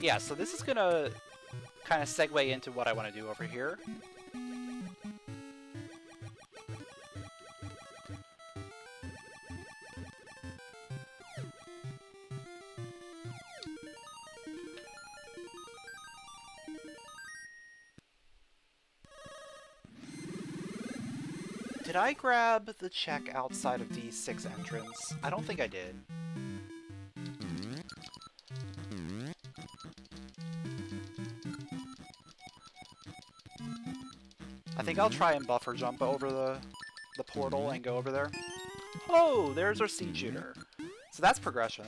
Yeah, so this is gonna kind of segue into what I want to do over here. Did I grab the check outside of D6 entrance? I don't think I did. I think I'll try and buffer jump over the portal and go over there. Oh, there's our seed shooter. So that's progression.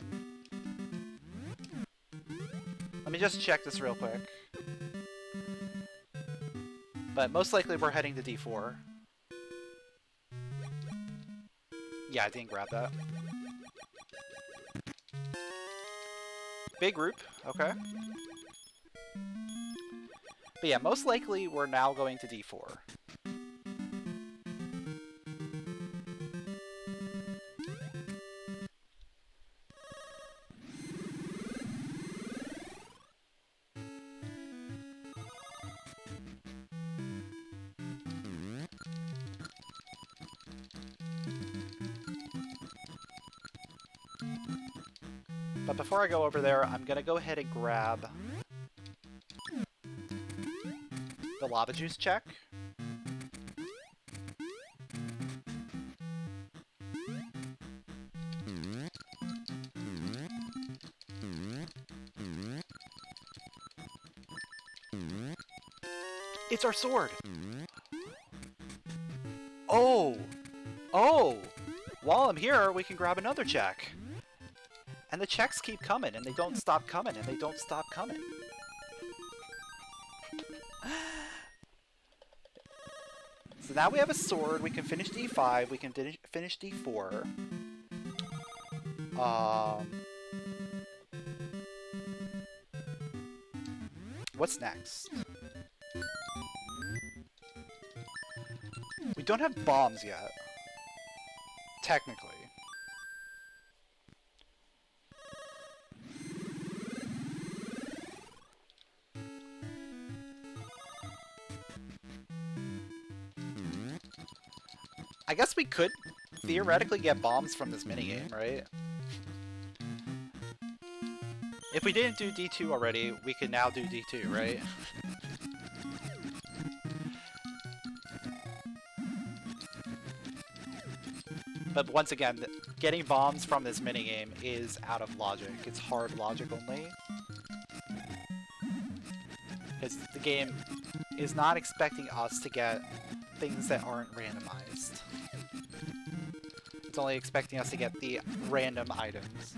Let me just check this real quick. But most likely we're heading to D4. Yeah, I didn't grab that. Big group, okay. But yeah, most likely we're now going to D4. But before I go over there, I'm gonna go ahead and grab the lava juice check. It's our sword! Oh! Oh! While I'm here, we can grab another check. And the checks keep coming, and they don't stop coming, and they don't stop coming. So now we have a sword, we can finish D5, we can finish D4. What's next? We don't have bombs yet. Technically. I guess we could theoretically get bombs from this minigame, right? If we didn't do D2 already, we can now do D2, right? But once again, getting bombs from this minigame is out of logic. It's hard logic only. Because the game is not expecting us to get things that aren't randomized. It's only expecting us to get the random items.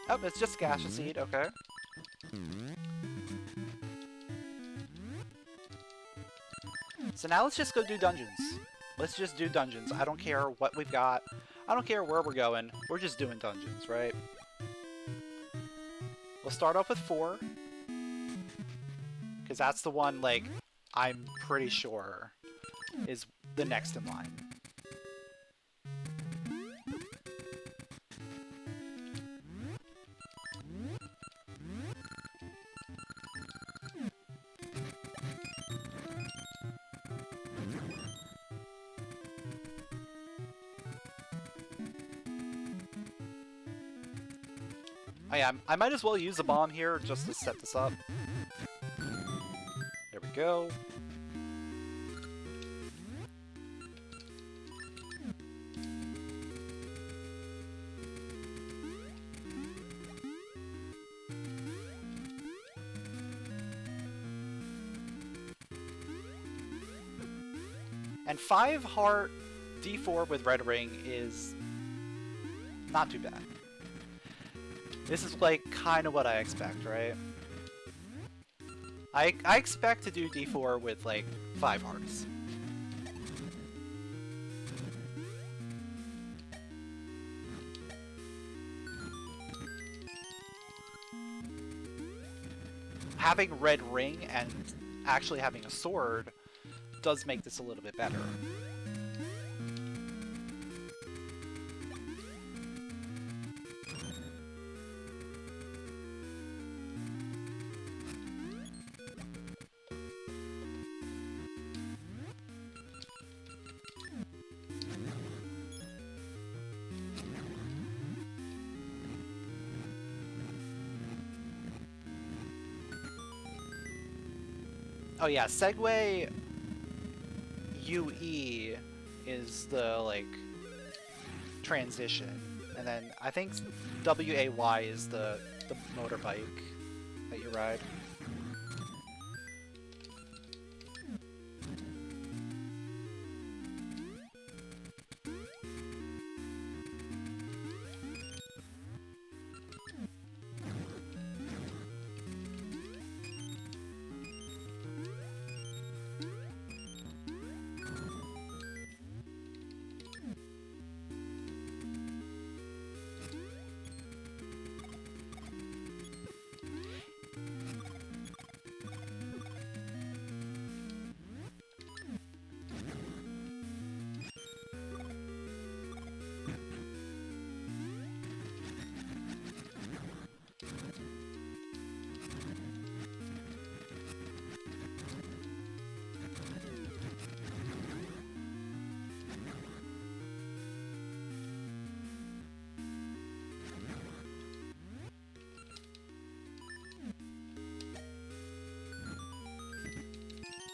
Oh, it's just gasha seed, okay. So now let's just go do dungeons. Let's just do dungeons. I don't care what we've got. I don't care where we're going. We're just doing dungeons, right? We'll start off with 4. Because that's the one, like, I'm pretty sure is the next in line. Oh yeah, I might as well use a bomb here just to set this up. There we go. And 5 heart D4 with red ring is not too bad. This is like kind of what I expect, right? I expect to do D4 with like 5 hearts. Having red ring and actually having a sword does make this a little bit better. Oh yeah, Segway UE is the like transition, and then I think WAY is the motorbike that you ride.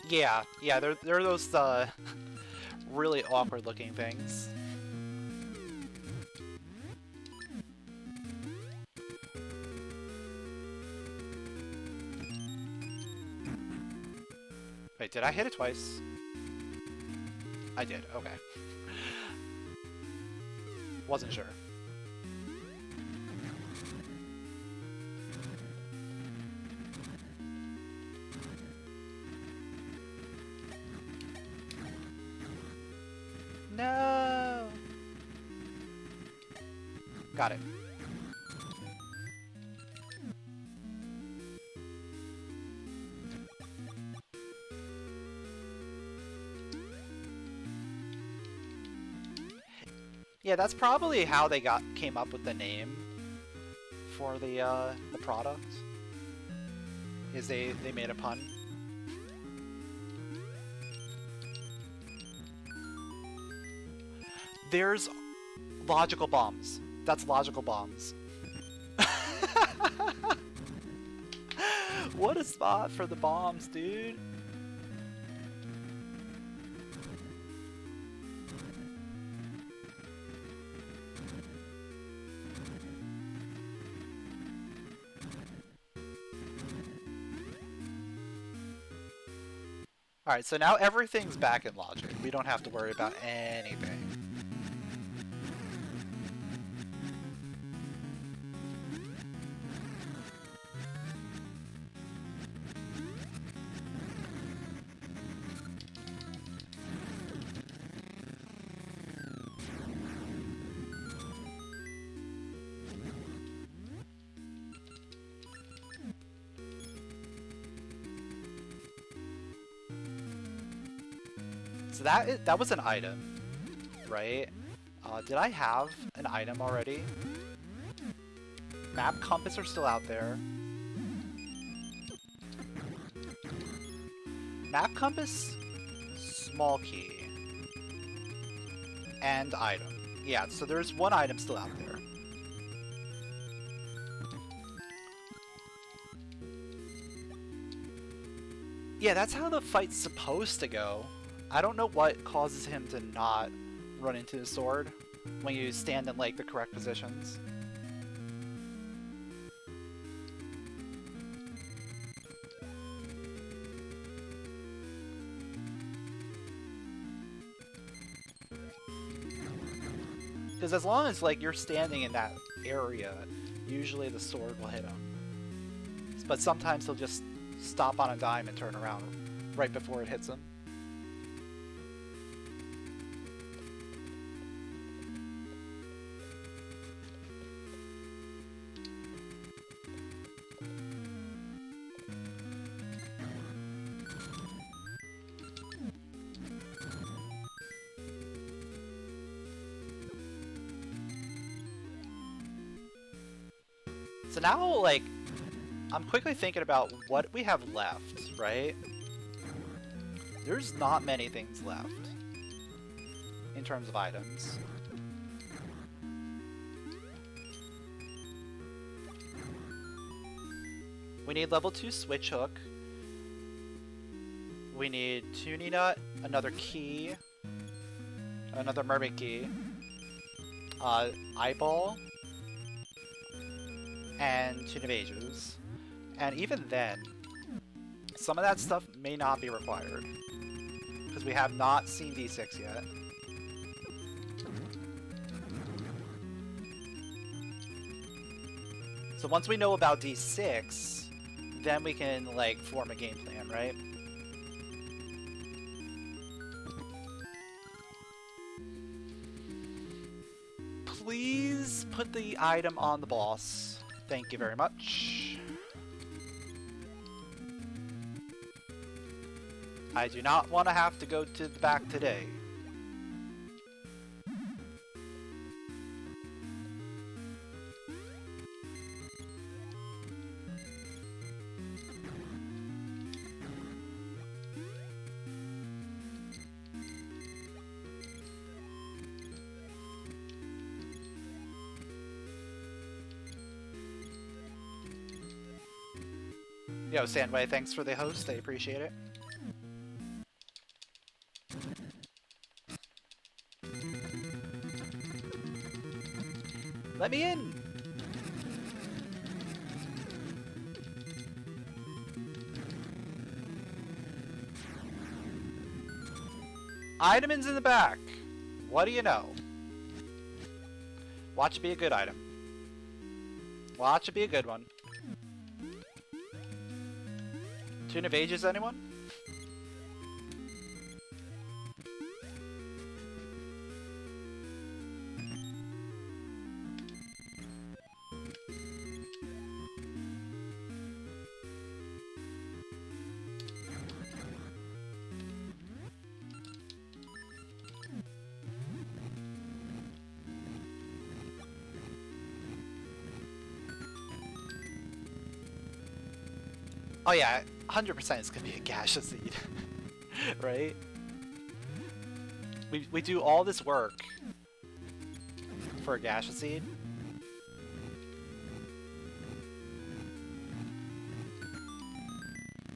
Yeah, yeah, they're those really awkward looking things. Wait, did I hit it twice? I did, okay. Wasn't sure. No! Got it. Yeah, that's probably how they came up with the name for the product. Is they made a pun. There's logical bombs. That's logical bombs. What a spot for the bombs, dude. Alright, so now everything's back in logic. We don't have to worry about anything. So that was an item, right? Did I have an item already? Map compass are still out there. Map compass, small key, and item. Yeah, so there's one item still out there. Yeah, that's how the fight's supposed to go. I don't know what causes him to not run into the sword when you stand in like the correct positions. Because as long as like you're standing in that area, usually the sword will hit him. But sometimes he'll just stop on a dime and turn around right before it hits him. So now, like, I'm quickly thinking about what we have left, right? There's not many things left in terms of items. We need level 2 switch hook. We need Toonie Nut, another key, another mermaid key, eyeball, and Tune of Ages. And even then, some of that stuff may not be required, because we have not seen D6 yet. So once we know about D6, then we can, like, form a game plan, right? Please put the item on the boss. Thank you very much. I do not want to have to go to the back today. Yo, Sandway, thanks for the host. I appreciate it. Let me in! Item's in the back. What do you know? Watch it be a good item. Watch it be a good one. Tune of Ages, anyone? Oh yeah, 100% it's gonna be a gasha seed, right? We do all this work for a gasha seed.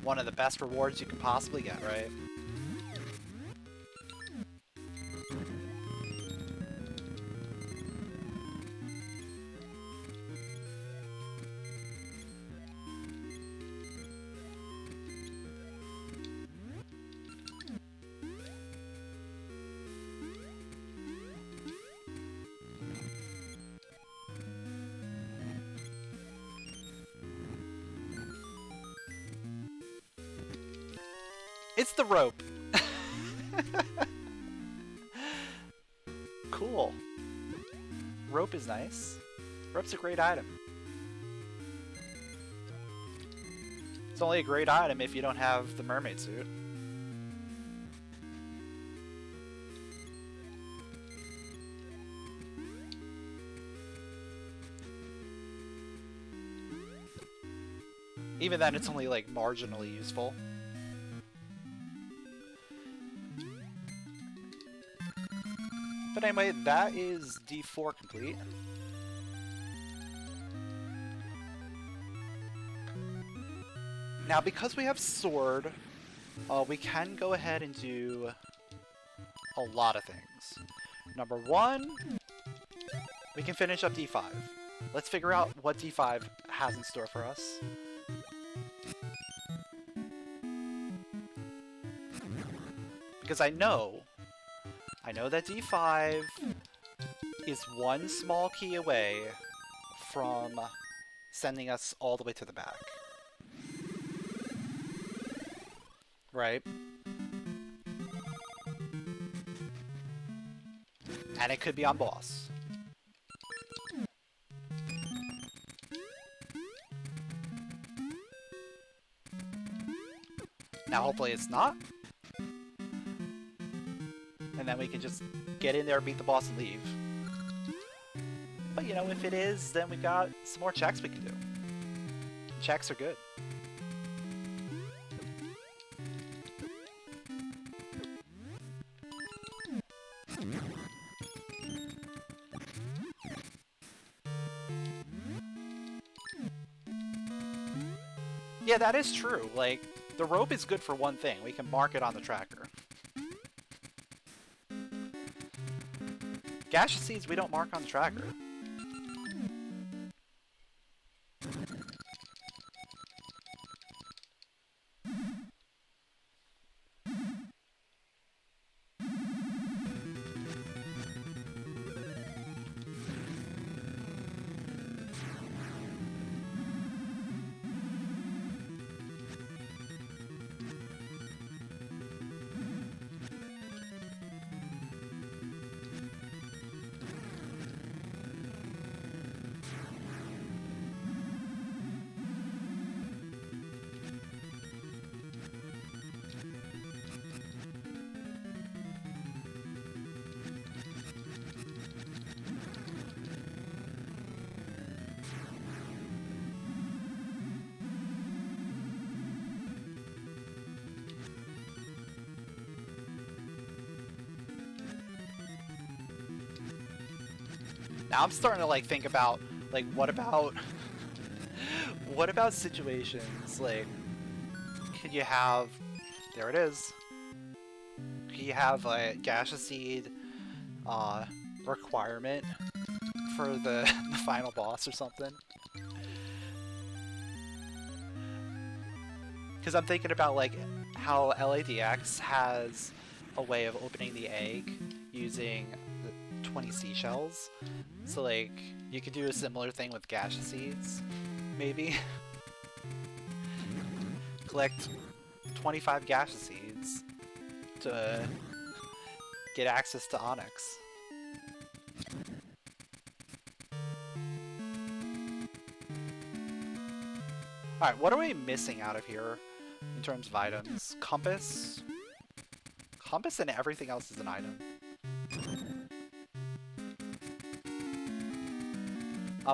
One of the best rewards you can possibly get, right? It's the rope. Cool. Rope is nice. Rope's a great item. It's only a great item if you don't have the mermaid suit. Even then, it's only like marginally useful. But anyway, that is D4 complete. Now, because we have sword, we can go ahead and do a lot of things. Number one, we can finish up D5. Let's figure out what D5 has in store for us. Because I know that D5 is one small key away from sending us all the way to the back. Right? And it could be on boss. Now hopefully it's not. And then we can just get in there, beat the boss, and leave. But you know, if it is, then we got some more checks we can do. Checks are good. Yeah, that is true. Like, The rope is good for one thing. We can mark it on the tracker. Gasha seeds we don't mark on the tracker. Now I'm starting to like think about like what about what about situations like can you have there it is. Can you have a gasha seed requirement for the final boss or something? Because I'm thinking about like how LADX has a way of opening the egg using the 20 seashells. So like you could do a similar thing with gasha seeds, maybe. Collect 25 gasha seeds to get access to Onyx. Alright, what are we missing out of here in terms of items? Compass? Compass and everything else is an item.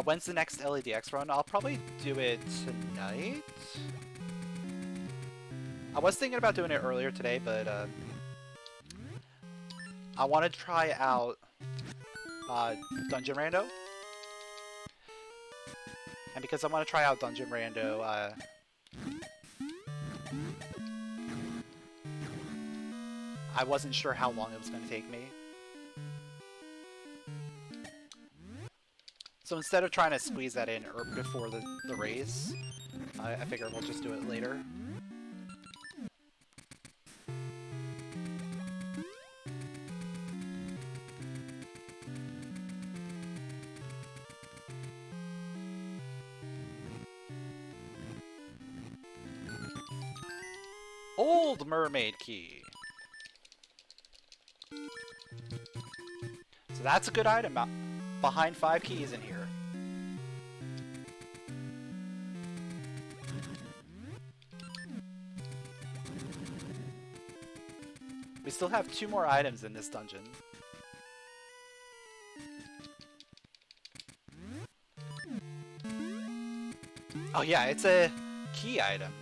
When's the next LADX run? I'll probably do it tonight. I was thinking about doing it earlier today, but I want to try out Dungeon Rando. And because I want to try out Dungeon Rando, I wasn't sure how long it was going to take me. So instead of trying to squeeze that in before the race, I figure we'll just do it later. Old mermaid key. So that's a good item behind 5 keys in here. We still have 2 more items in this dungeon. Oh yeah, it's a key item.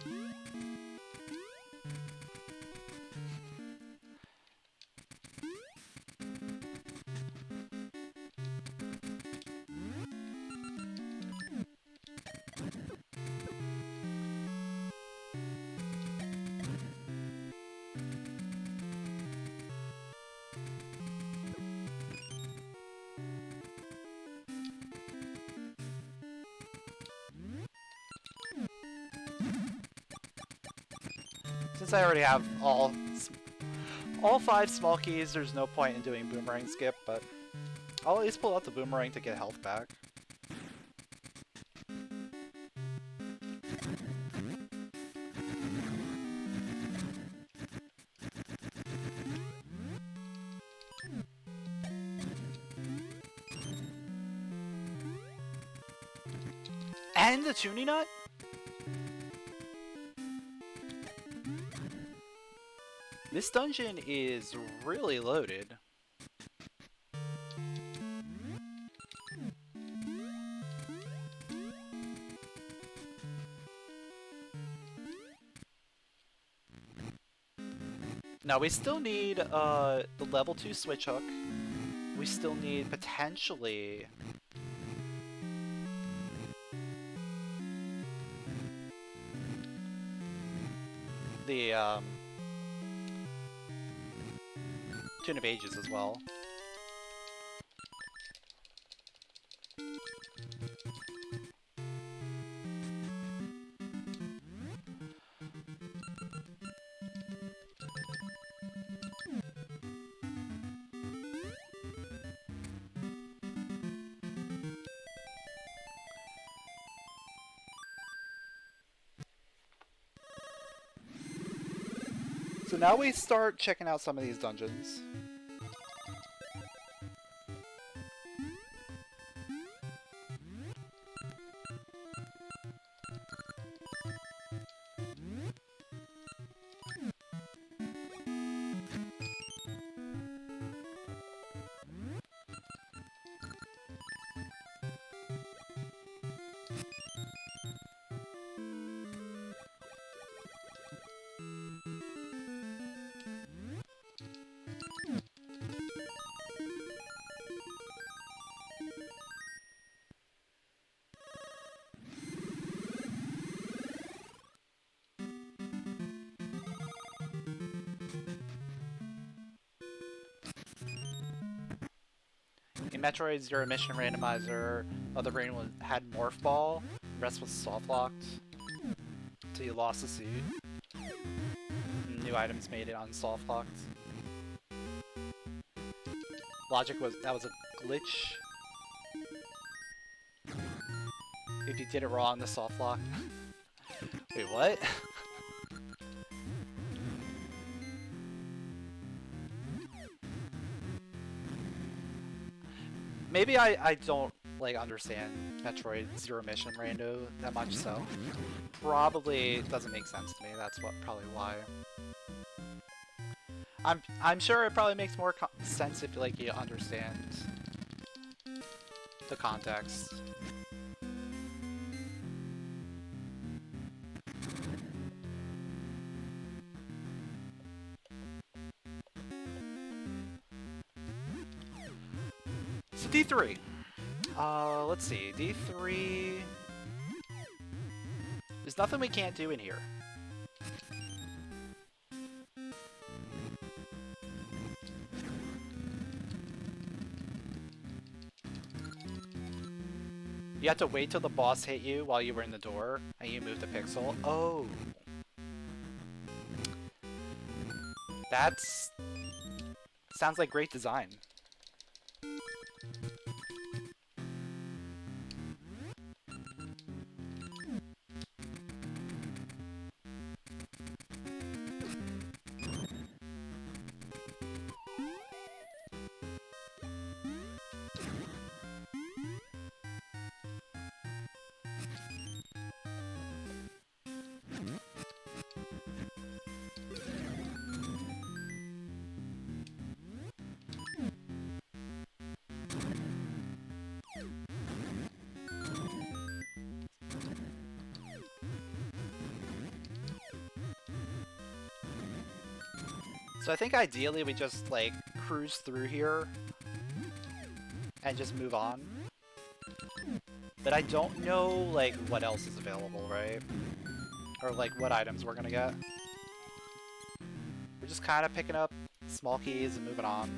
Since I already have all 5 small keys, there's no point in doing boomerang skip, but I'll at least pull out the boomerang to get health back. And the tuning nut? This dungeon is really loaded. Now we still need the level 2 switch hook. We still need potentially the Tune of Ages as well. So now we start checking out some of these dungeons. In Metroid Zero Mission Randomizer, the brain had Morph Ball, the rest was soft locked, so you lost the suit. New items made it unsoft locked. Logic was that was a glitch. If you did it wrong, the soft lock. Wait, what? Maybe I don't like understand Metroid Zero Mission Rando that much, so probably doesn't make sense to me. That's probably why. I'm sure it probably makes more sense if like you understand the context. So D3. Let's see. D3. There's nothing we can't do in here. You have to wait till the boss hit you while you were in the door, and you move the pixel. Oh. That's... sounds like great design. So I think ideally we just like cruise through here and just move on. But I don't know like what else is available, right? Or like what items we're gonna get. We're just kind of picking up small keys and moving on.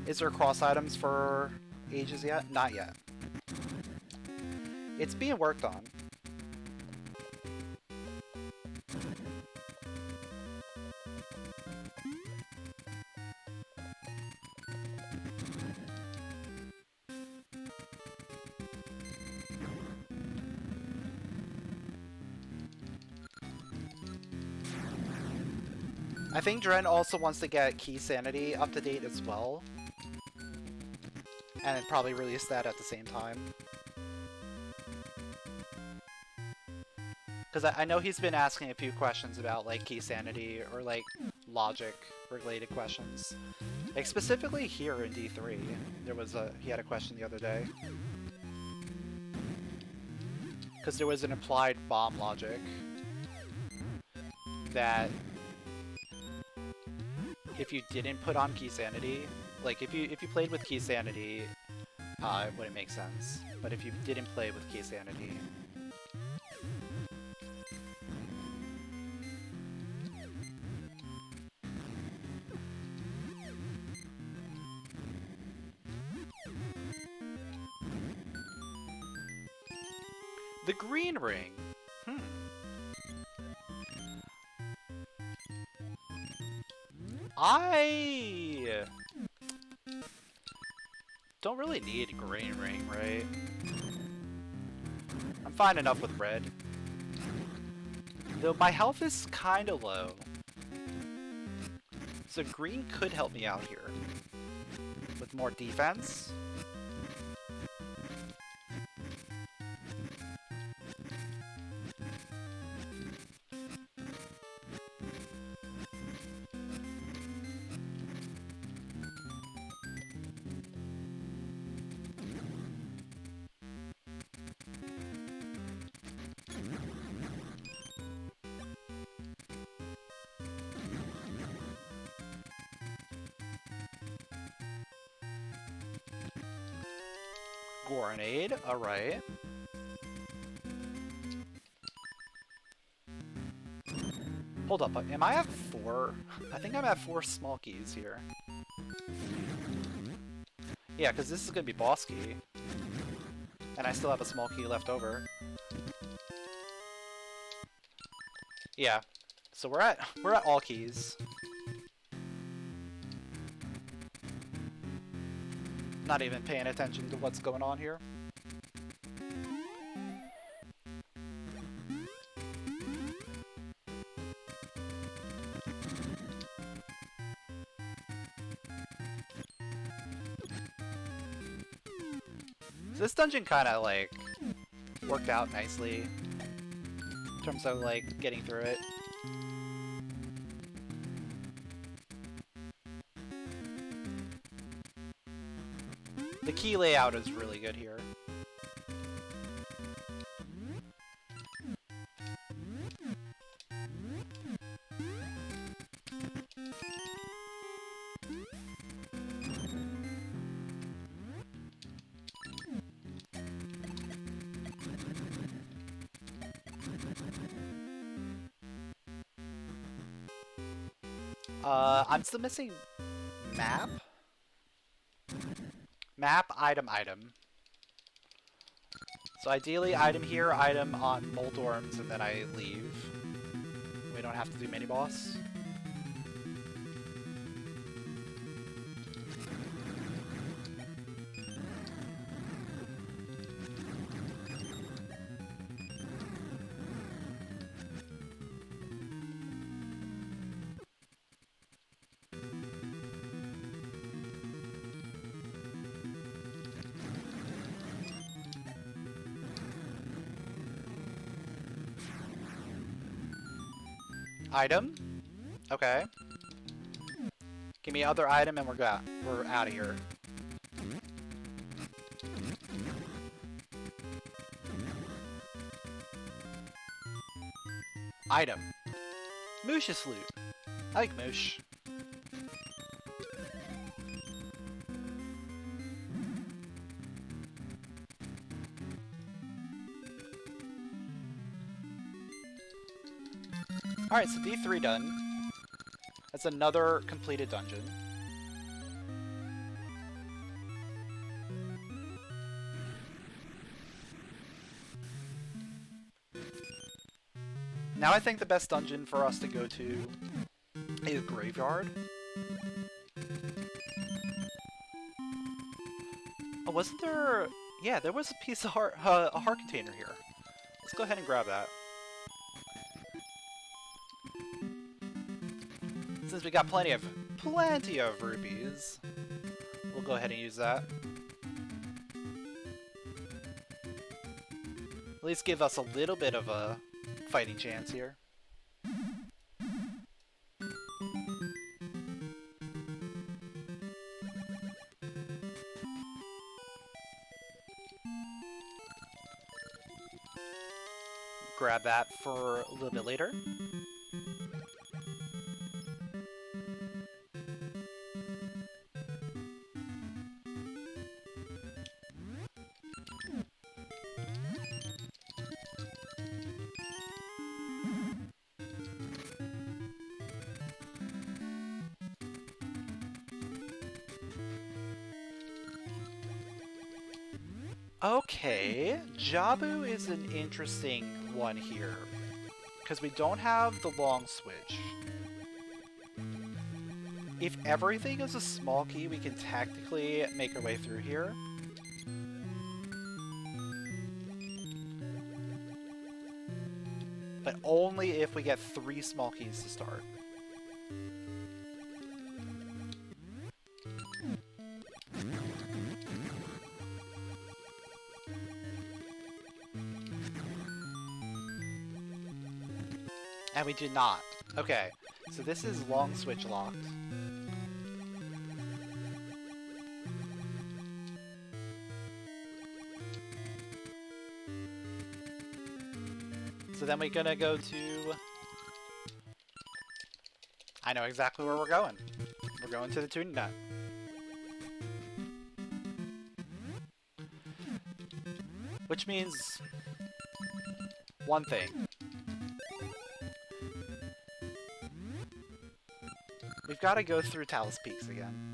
Is there cross items for ages yet? Not yet. It's being worked on. I think Dren also wants to get Key Sanity up to date as well. And probably release that at the same time. Because I know he's been asking a few questions about like Key Sanity or like logic related questions. Like specifically here in D3, he had a question the other day. Because there was an implied bomb logic that if you didn't put on Key Sanity, like if you played with Key Sanity, it wouldn't make sense. But if you didn't play with Key Sanity, the green ring. I don't really need a green ring, right? I'm fine enough with red. Though my health is kind of low. So green could help me out here. With more defense. Grenade, alright. Hold up, am I at 4? I think I'm at 4 small keys here. Yeah, because this is going to be boss key. And I still have a small key left over. Yeah, so we're at all keys. Not even paying attention to what's going on here. So this dungeon kind of like worked out nicely in terms of like getting through it. The key layout is really good here. I'm still missing map? Map, item. So ideally, item here, item on Moldorms, and then I leave. We don't have to do mini-boss. Item? Okay. Give me other item and we're out of here. Item. Moosh's loot. I like Moosh. Alright, so D3 done. That's another completed dungeon. Now I think the best dungeon for us to go to is Graveyard. Oh, wasn't there... Yeah, there was a piece of heart, a heart container here. Let's go ahead and grab that. Since we got plenty of rupees, we'll go ahead and use that. At least give us a little bit of a fighting chance here. Grab that for a little bit later. Okay, Jabu is an interesting one here, because we don't have the long switch. If everything is a small key, we can tactically make our way through here. But only if we get 3 small keys to start. And we do not. Okay, so this is long switch locked. So then we're gonna go to... I know exactly where we're going. We're going to the tuning nut. Which means... one thing. We've got to go through Talus Peaks again.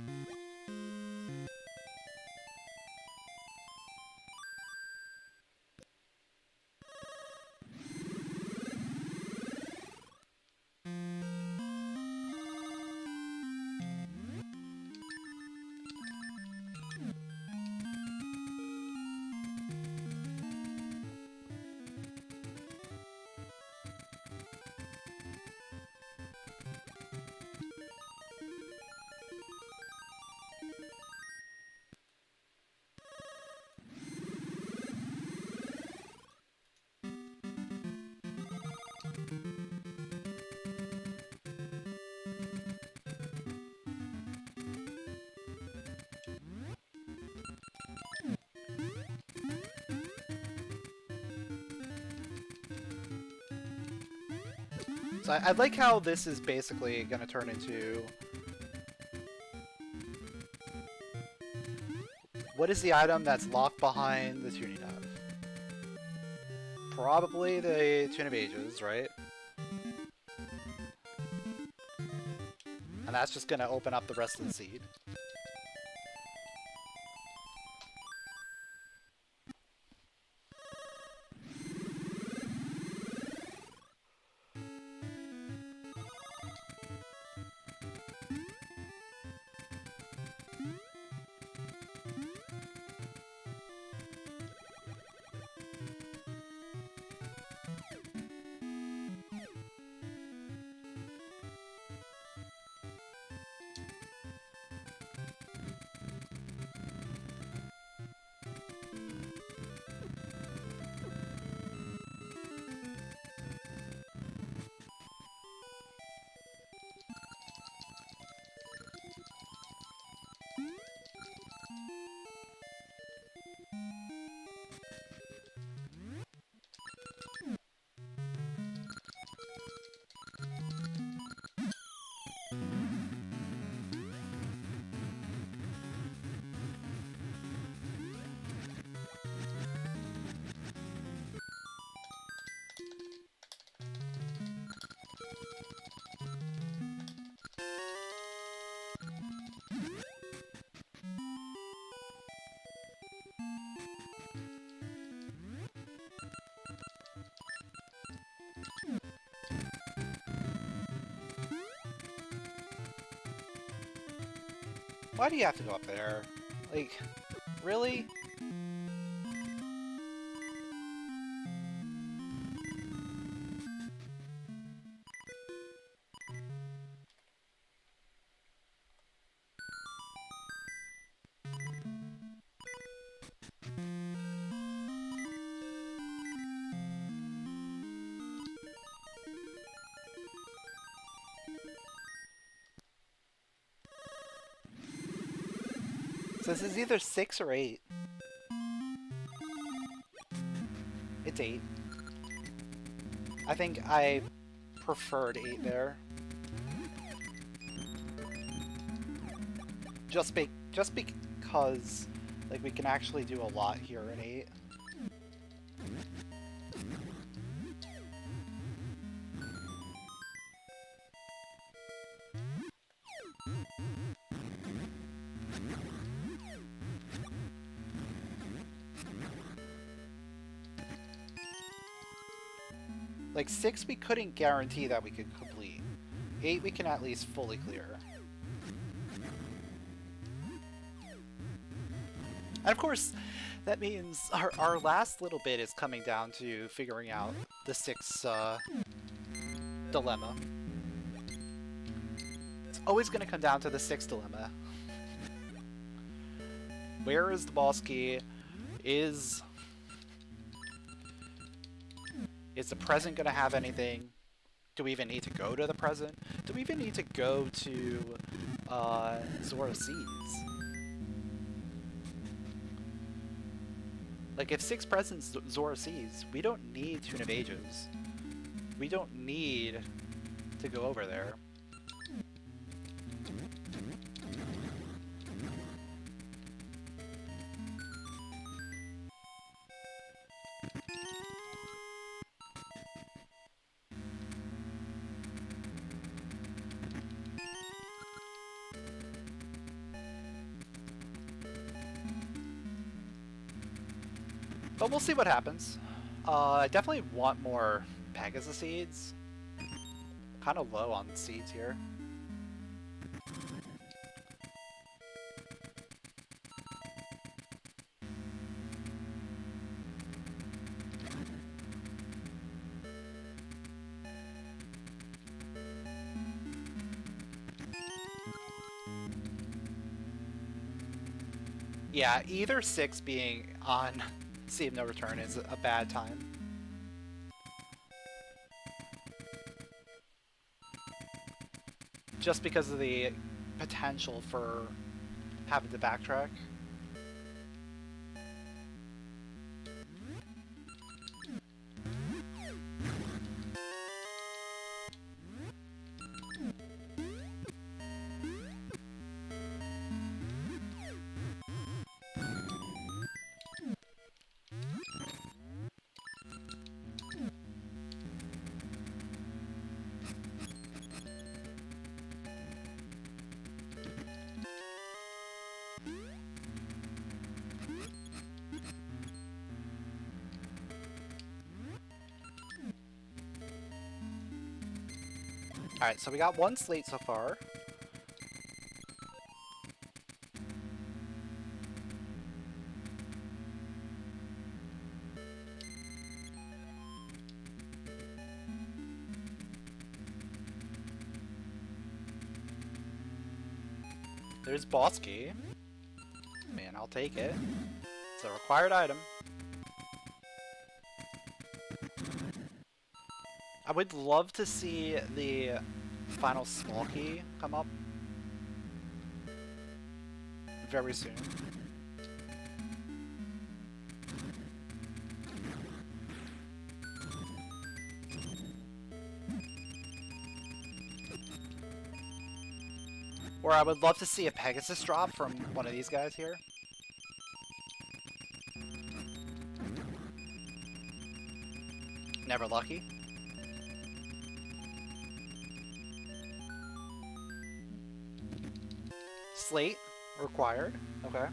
So I like how this is basically going to turn into... What is the item that's locked behind the tuning nut? Probably the Tune of Ages, right? And that's just going to open up the rest of the seed. Why do you have to go up there? Like, really? So this is either 6 or 8. It's 8. I think I preferred 8 there. Just because like we can actually do a lot here in 8. Like 6 we couldn't guarantee that we could complete. 8 we can at least fully clear. And of course, that means our last little bit is coming down to figuring out the 6 dilemma. It's always going to come down to the 6 dilemma. Where is the boss key? Is the present going to have anything? Do we even need to go to the present? Do we even need to go to Zora Seas? Like, if 6 presents Zora Seas, we don't need Tune of Ages. We don't need to go over there. But we'll see what happens. I definitely want more Pegasus seeds. Kind of low on seeds here. Yeah, either 6 being on Sea of No Return is a bad time. Just because of the potential for having to backtrack. Alright, so we got 1 slate so far. There's boss key. Man, I'll take it. It's a required item. I would love to see the final small key come up very soon. Or I would love to see a Pegasus drop from one of these guys here. Never lucky. Slate required. Okay.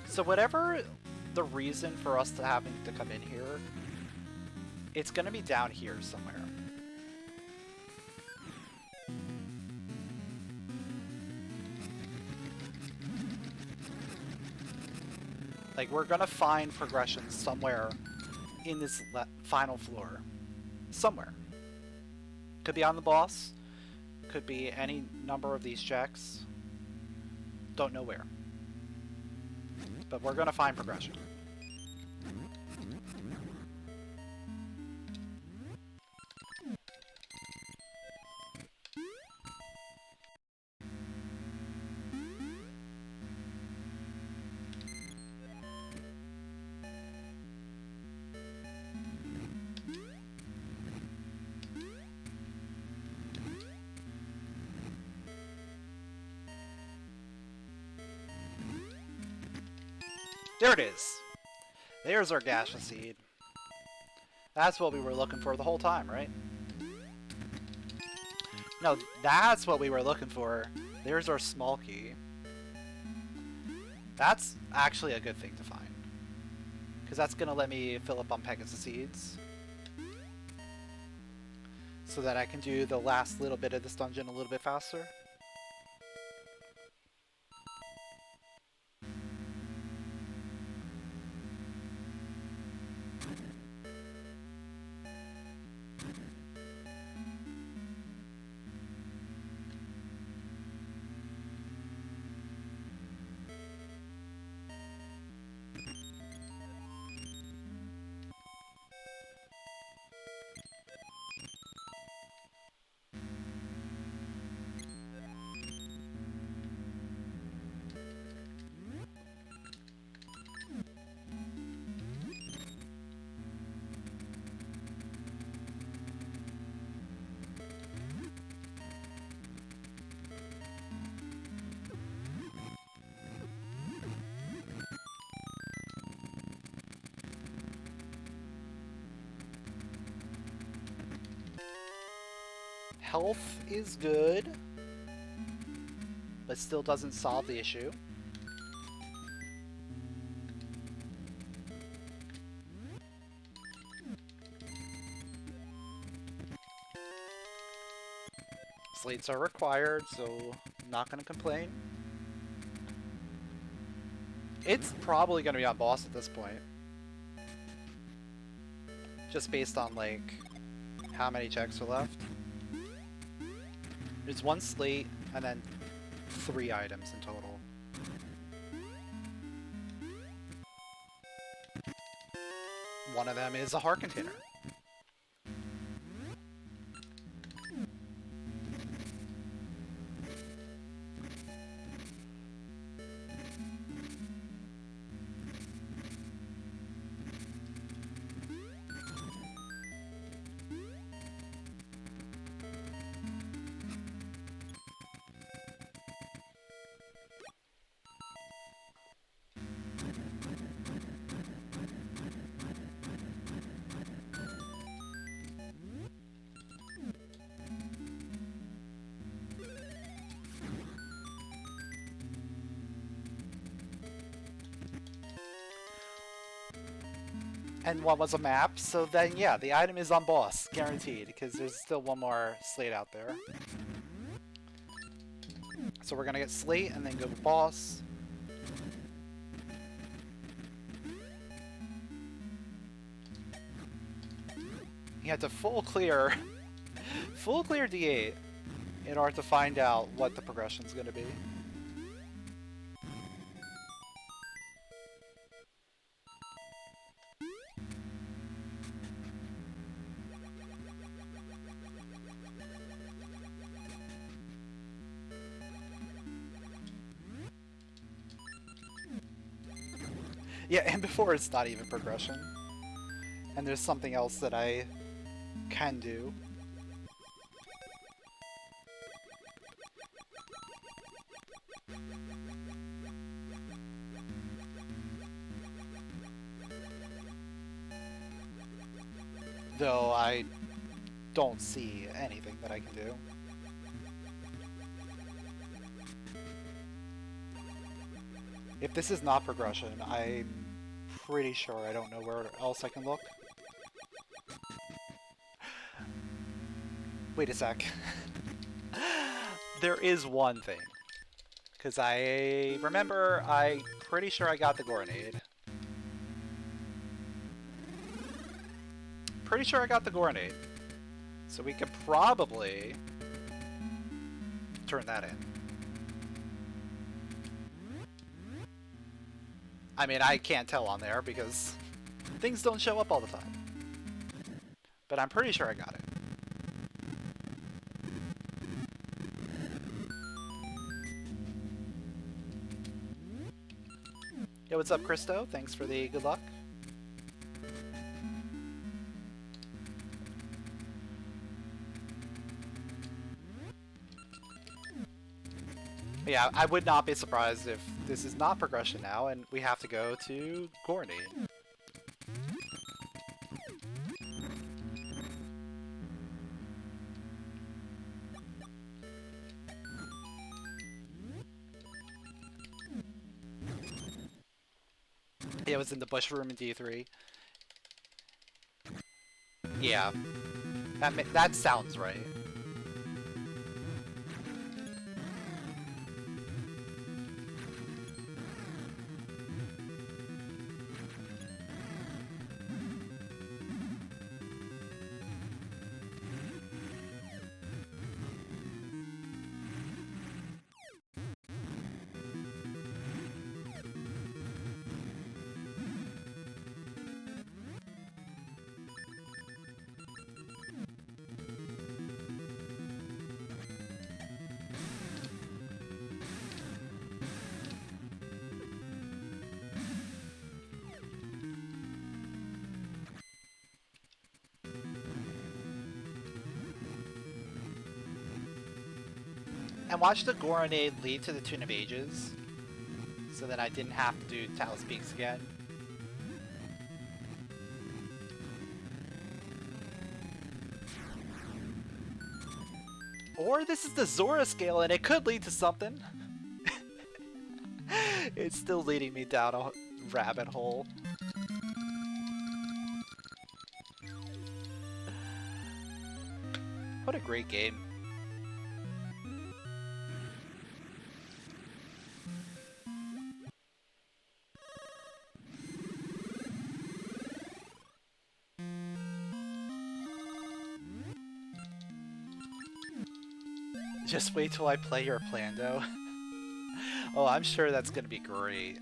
So whatever the reason for us to having to come in here, it's going to be down here somewhere. Like, we're going to find progression somewhere in this final floor. Somewhere. Could be on the boss. Could be any number of these checks. Don't know where. But we're going to find progression. There it is. There's our gasha seed. That's what we were looking for the whole time, right? No, that's what we were looking for. There's our small key. That's actually a good thing to find. Because that's going to let me fill up on Pegasus seeds. So that I can do the last little bit of this dungeon a little bit faster. Health is good, but still doesn't solve the issue. Slates are required, so I'm not going to complain. It's probably going to be on boss at this point. Just based on, like, how many checks are left. There's one slate, and then 3 items in total. One of them is a heart container. And one was a map, so then yeah, the item is on boss, guaranteed, because there's still one more slate out there. So we're gonna get slate and then go to boss. You have to full clear D8 in order to find out what the progression's gonna be. Yeah, and before it's not even progression. And there's something else that I can do. Though I don't see anything that I can do. If this is not progression, I'm pretty sure I don't know where else I can look. Wait a sec. There is one thing. Because I remember, I'm pretty sure I got the Goronade. Pretty sure I got the Goronade. So we could probably turn that in. I mean, I can't tell on there because things don't show up all the time. But I'm pretty sure I got it. Yo, what's up, Christo? Thanks for the good luck. Yeah, I would not be surprised if this is not progression now and we have to go to Goronade. Yeah, it was in the bush room in D3. Yeah, that sounds right. And watch the Goronade lead to the Tune of Ages, so that I didn't have to do Talus Peaks again. Or this is the Zora scale and it could lead to something. It's still leading me down a rabbit hole. What a great game. Just wait till I play your Plando. Oh, I'm sure that's gonna be great.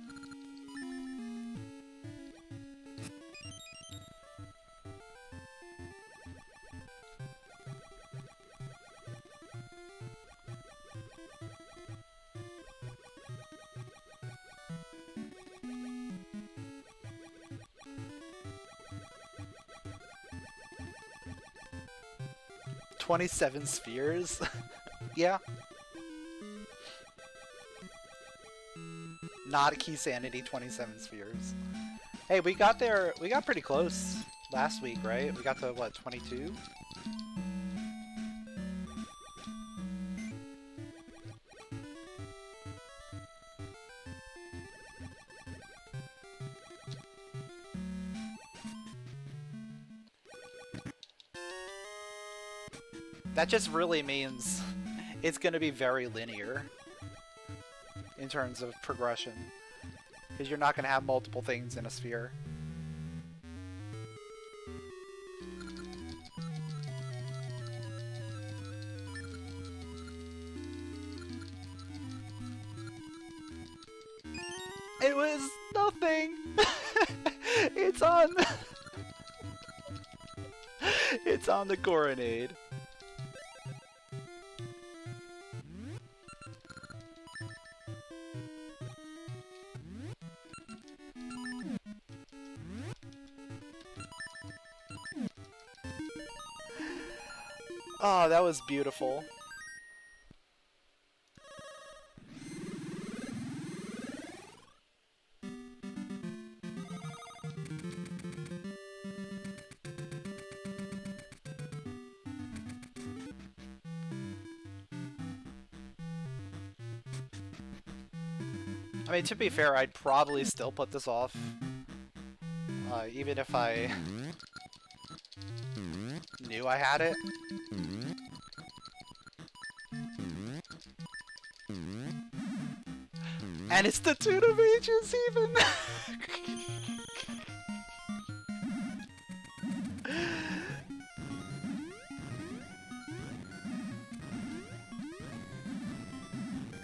"27 spheres?" Yeah. Not a key sanity, 27 spheres. Hey, we got there, we got pretty close last week, right? We got to, what, 22? That just really means it's going to be very linear in terms of progression, because you're not going to have multiple things in a sphere. It was nothing! It's on... It's on the Goronade. Oh, that was beautiful. I mean, to be fair, I'd probably still put this off. Even if I knew I had it. And it's the Tuna Mages, even!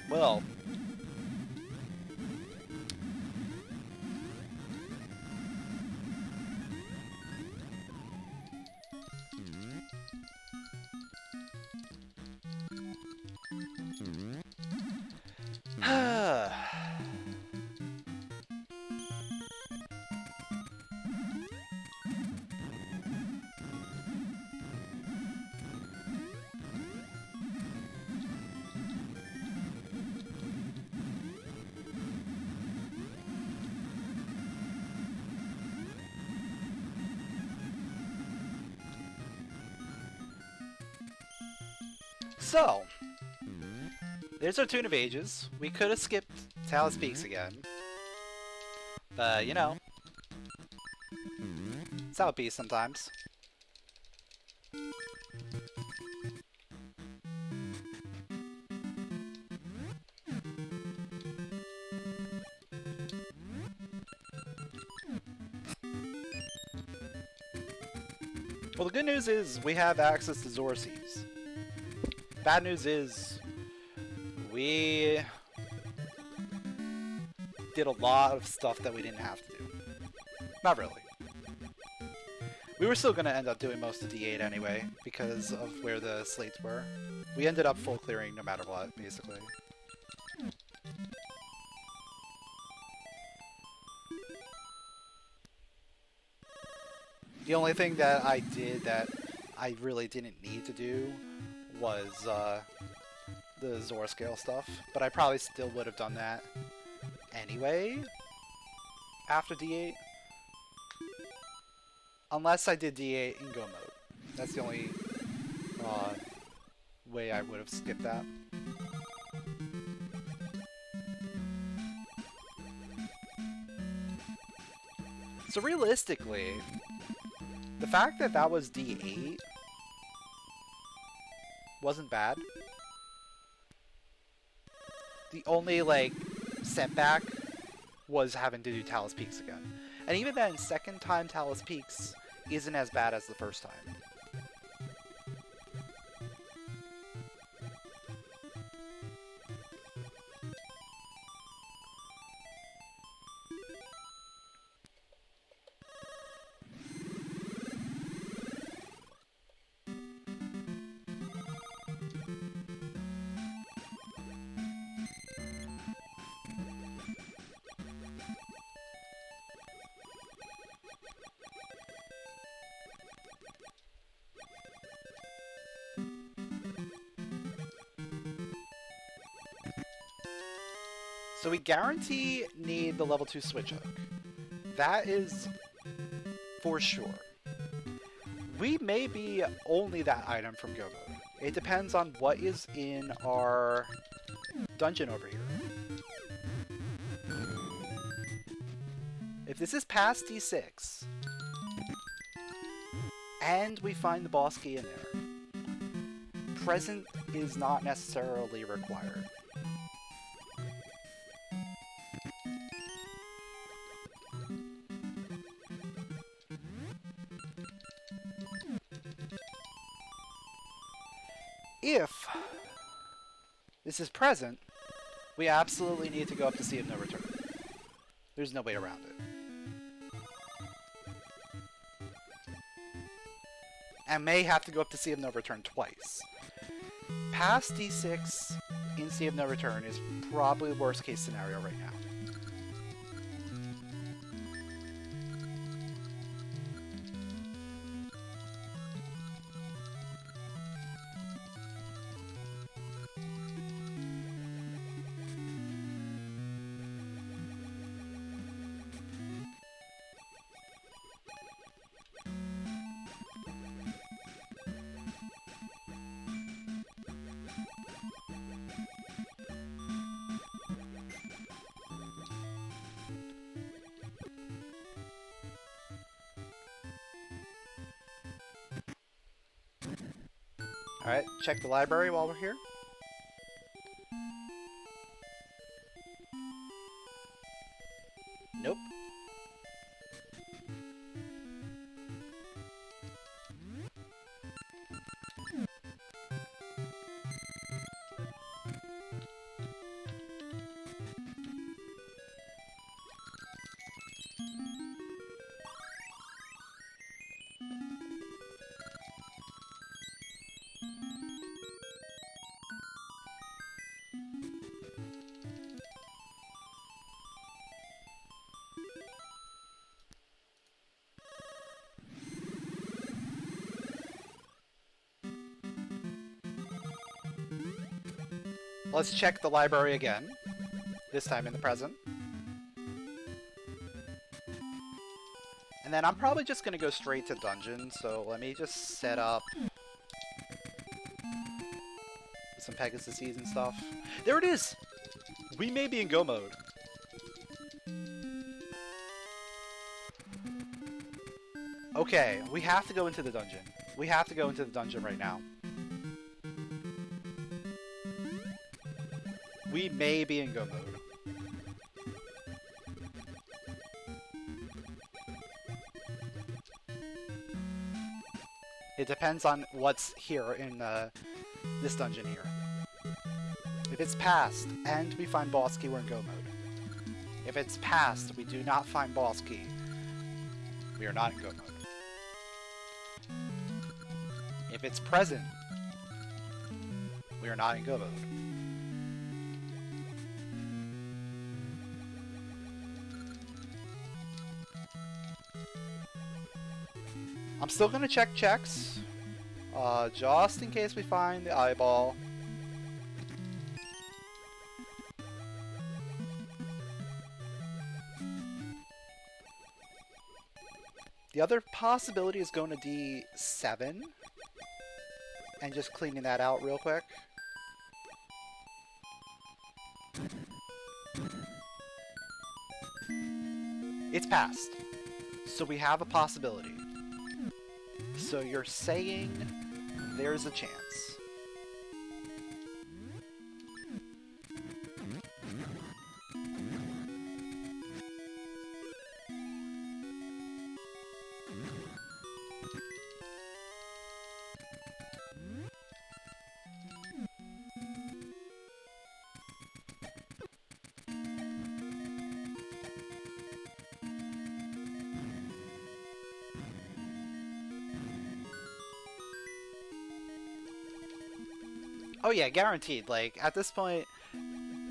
Well. So, there's our Tune of Ages. We could have skipped Talus Peaks again. But, you know, it's how it be sometimes. Well, the good news is we have access to Zorseas. Bad news is we did a lot of stuff that we didn't have to do. Not really. We were still going to end up doing most of D8 anyway, because of where the slates were. We ended up full clearing no matter what, basically. The only thing that I did that I really didn't need to do was the Zor scale stuff, but I probably still would have done that anyway after D8. Unless I did D8 in Go mode. That's the only way I would have skipped that. So realistically, the fact that that was D8 wasn't bad. The only, like, setback was having to do Talus Peaks again. And even then, second time Talus Peaks isn't as bad as the first time. So we guarantee need the level 2 switch hook. That is for sure. We may be only that item from Go mode. It depends on what is in our dungeon over here. If this is past D6, and we find the boss key in there, present is not necessarily required. If this is present, we absolutely need to go up to Sea of No Return. There's no way around it. And may have to go up to Sea of No Return twice. Past D6 in Sea of No Return is probably the worst case scenario right now. Alright, check the library while we're here. Nope. Let's check the library again, this time in the present. And then I'm probably just going to go straight to dungeon, so let me just set up some Pegasuses and stuff. There it is! We may be in go mode. Okay, we have to go into the dungeon. We have to go into the dungeon right now. We may be in go mode. It depends on what's here in this dungeon here. If it's past and we find boss key, we're in go mode. If it's past, we do not find boss key, we are not in go mode. If it's present, we are not in go mode. I'm still gonna check checks, just in case we find the eyeball. The other possibility is going to D7 and just cleaning that out real quick. It's passed, so we have a possibility. So you're saying there's a chance. Oh yeah, guaranteed. Like, at this point,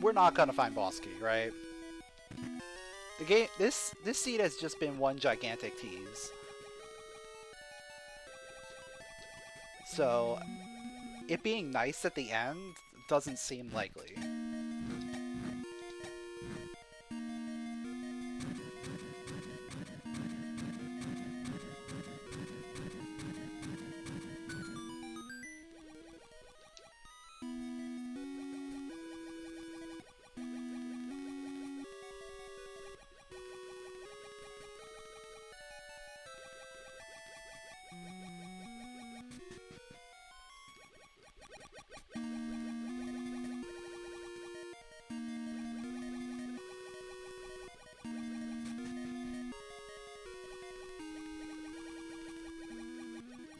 we're not gonna find boss key, right? The game, this seed has just been one gigantic tease. So, it being nice at the end doesn't seem likely.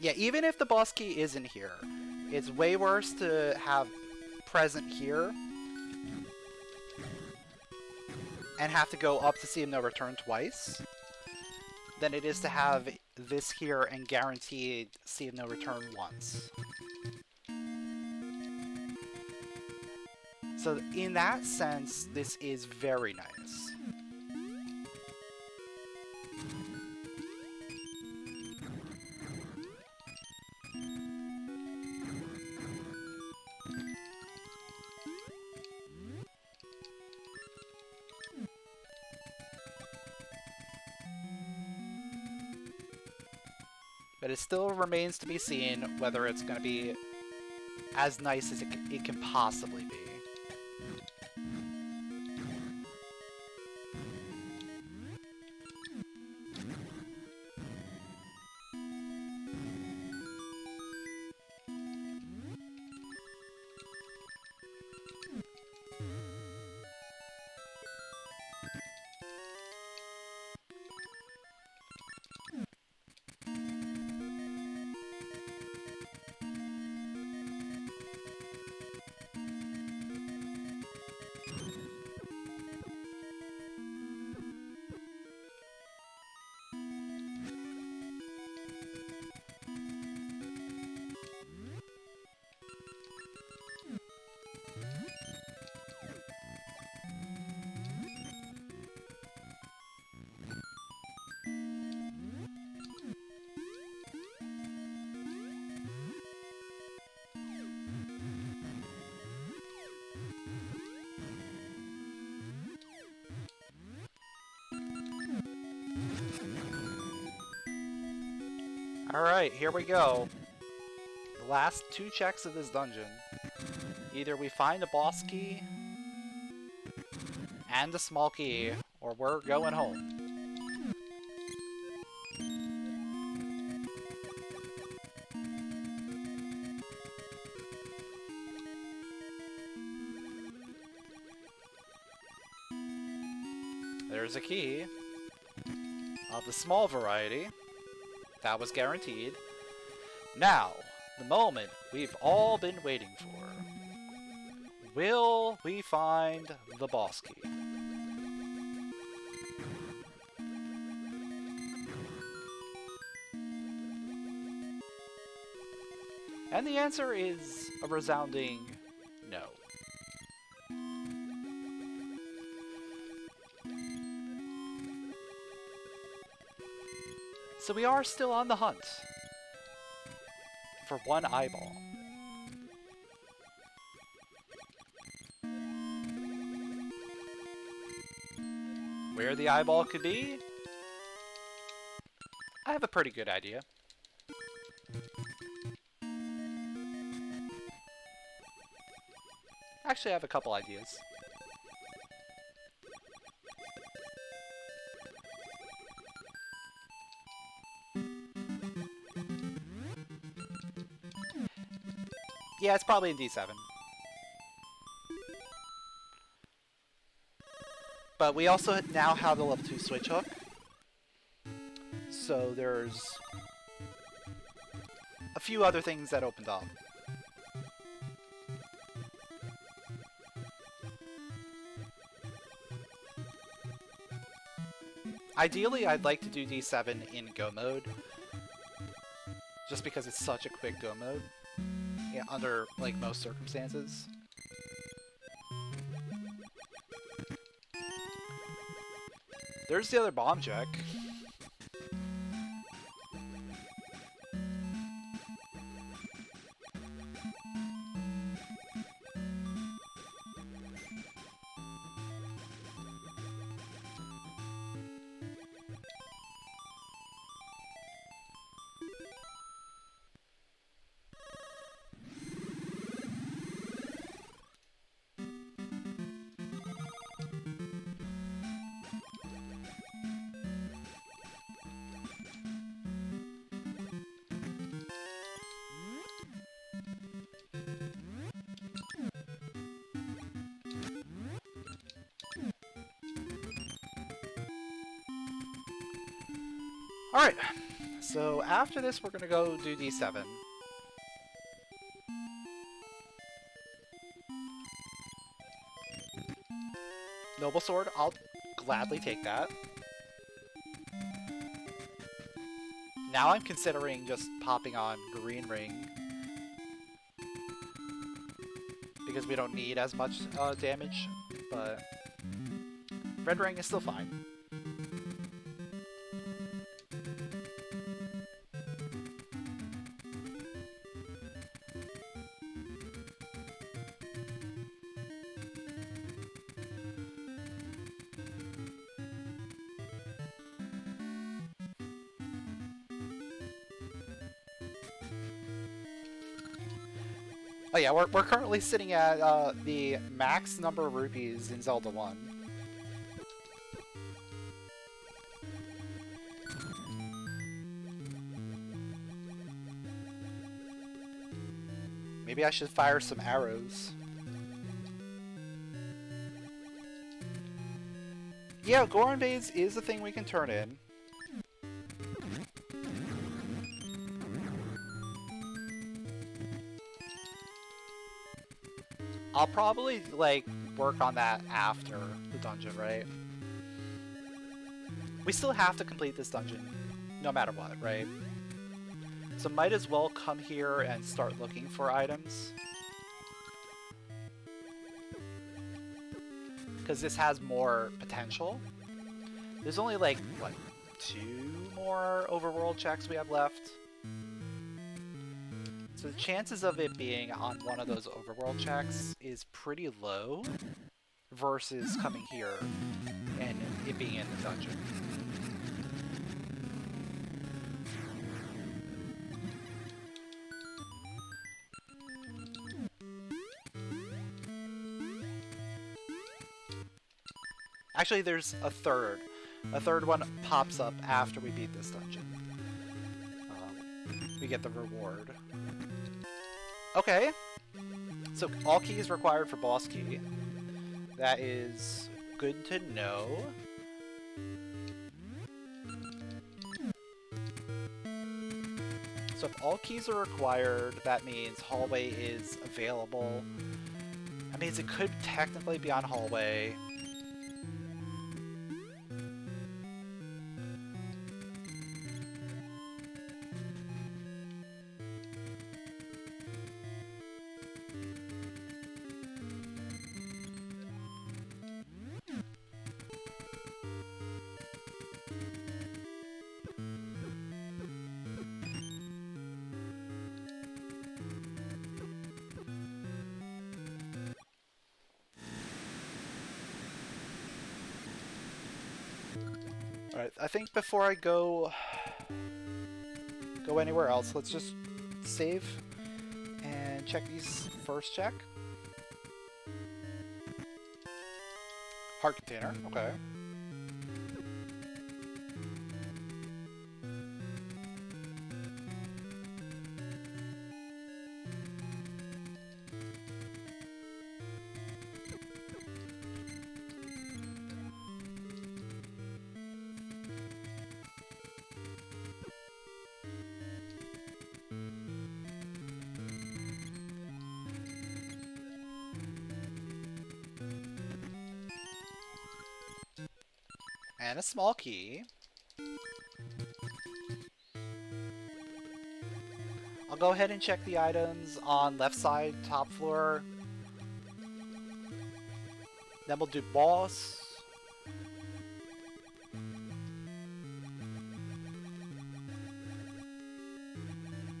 Yeah, even if the boss key isn't here, it's way worse to have present here and have to go up to see him no return twice than it is to have this here and guaranteed see him no return once. So in that sense, this is very nice. But it still remains to be seen whether it's going to be as nice as it can possibly be. Alright, here we go. The last 2 checks of this dungeon. Either we find a boss key and a small key, or we're going home. There's a key of the small variety. That was guaranteed. Now, the moment we've all been waiting for. Will we find the boss key? And the answer is a resounding no. So we are still on the hunt for one eyeball. Where the eyeball could be? I have a pretty good idea. Actually, I have a couple ideas. Yeah, it's probably in D7. But we also now have the level 2 switch hook. So there's a few other things that opened up. Ideally, I'd like to do D7 in go mode. Just because it's such a quick go mode. Yeah, under, like, most circumstances. There's the other bomb check. Alright, so after this we're gonna go do D7. Noble Sword, I'll gladly take that. Now I'm considering just popping on Green Ring. Because we don't need as much damage, but Red Ring is still fine. Oh yeah, we're currently sitting at the max number of rupees in Zelda 1. Maybe I should fire some arrows. Yeah, Goron Vase is a thing we can turn in. I'll probably, like, work on that after the dungeon, right? We still have to complete this dungeon, no matter what, right? So might as well come here and start looking for items. Because this has more potential. There's only, like, what, 2 more overworld checks we have left? So the chances of it being on one of those overworld checks is pretty low versus coming here and it being in the dungeon. Actually, there's a third. A third one pops up after we beat this dungeon. We get the reward. Okay. So all keys required for boss key. That is good to know. So if all keys are required, that means hallway is available. That means it could technically be on hallway. Alright, I think before I go anywhere else, let's just save and check these first check. Heart container, okay. And a small key. I'll go ahead and check the items on left side, top floor. Then we'll do boss.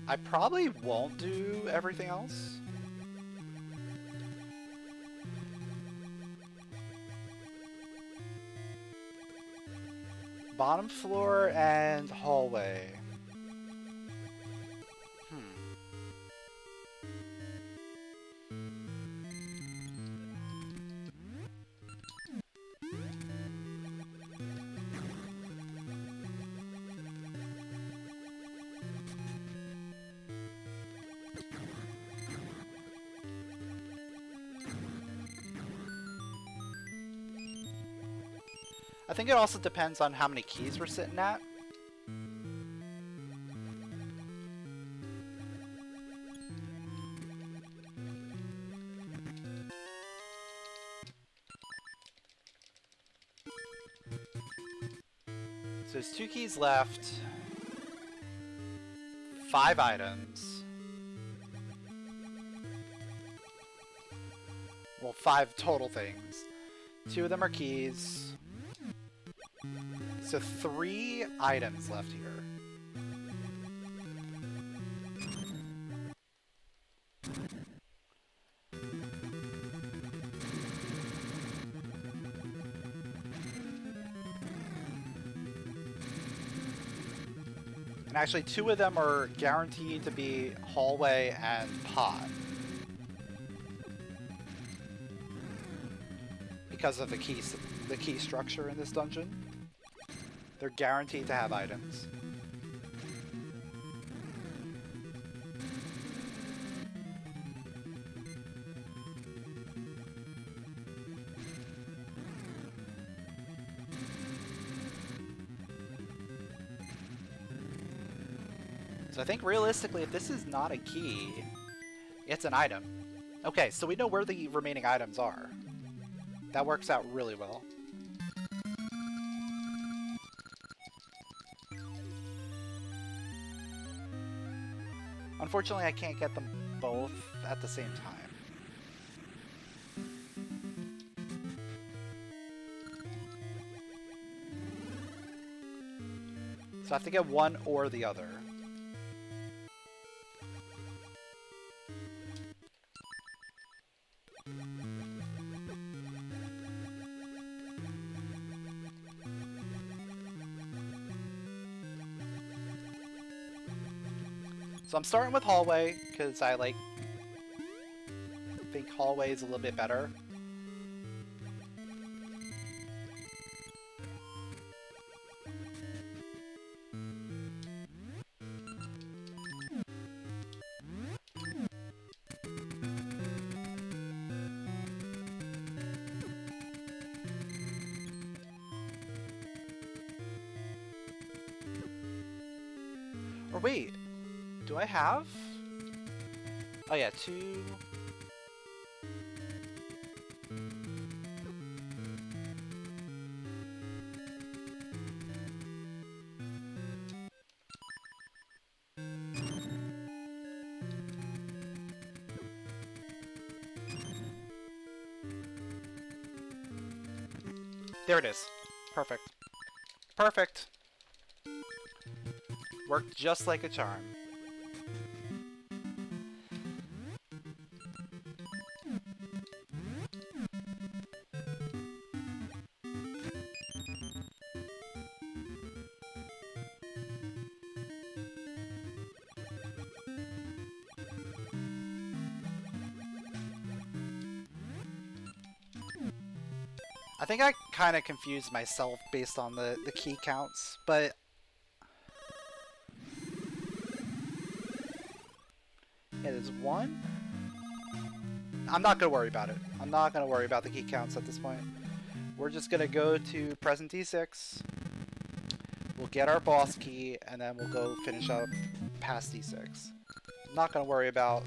I probably won't do everything else. Bottom floor and hallway. I think it also depends on how many keys we're sitting at. So there's 2 keys left. 5 items. Well, 5 total things. 2 of them are keys. So 3 items left here. And actually 2 of them are guaranteed to be hallway and pod. Because of the key structure in this dungeon. They're guaranteed to have items. So I think realistically, if this is not a key, it's an item. Okay, so we know where the remaining items are. That works out really well. Unfortunately, I can't get them both at the same time. So I have to get one or the other. So I'm starting with hallway, because I think hallway is a little bit better. Or wait, do I have? Oh yeah, 2. There it is. Perfect. Perfect. Worked just like a charm. I think I kind of confused myself based on the key counts, but yeah, there's 1. I'm not going to worry about it. I'm not going to worry about the key counts at this point. We're just going to go to present D6. We'll get our boss key, and then we'll go finish up past D6. I'm not going to worry about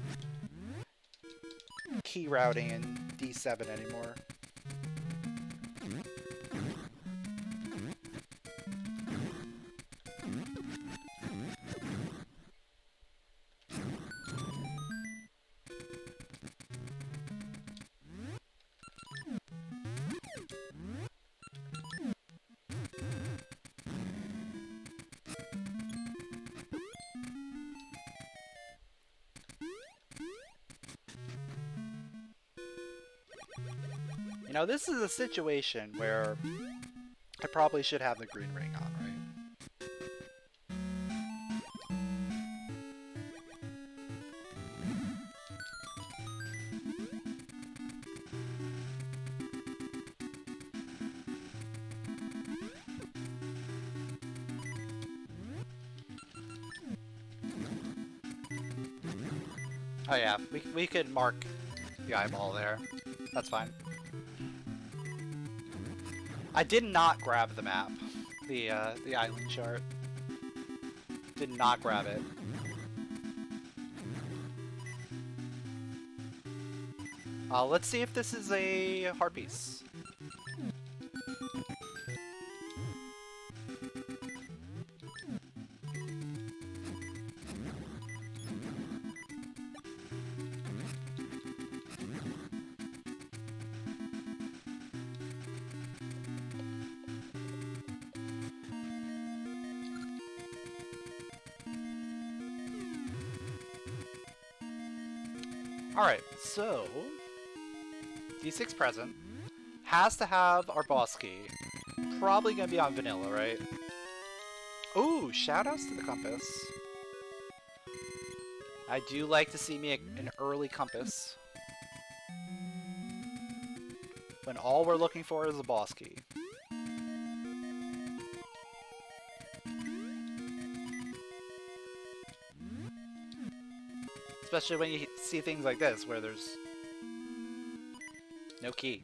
key routing in D7 anymore. You know, this is a situation where I probably should have the green ring on, right? Oh yeah, we could mark the eyeball there. That's fine. I did not grab the map, the island chart. Did not grab it. Let's see if this is a heart piece. Alright, so D6 present has to have our boss key. Probably gonna be on vanilla, right? Ooh, shoutouts to the compass. I do like to see me an early compass. When all we're looking for is a boss key. Especially when you see things like this, where there's no key.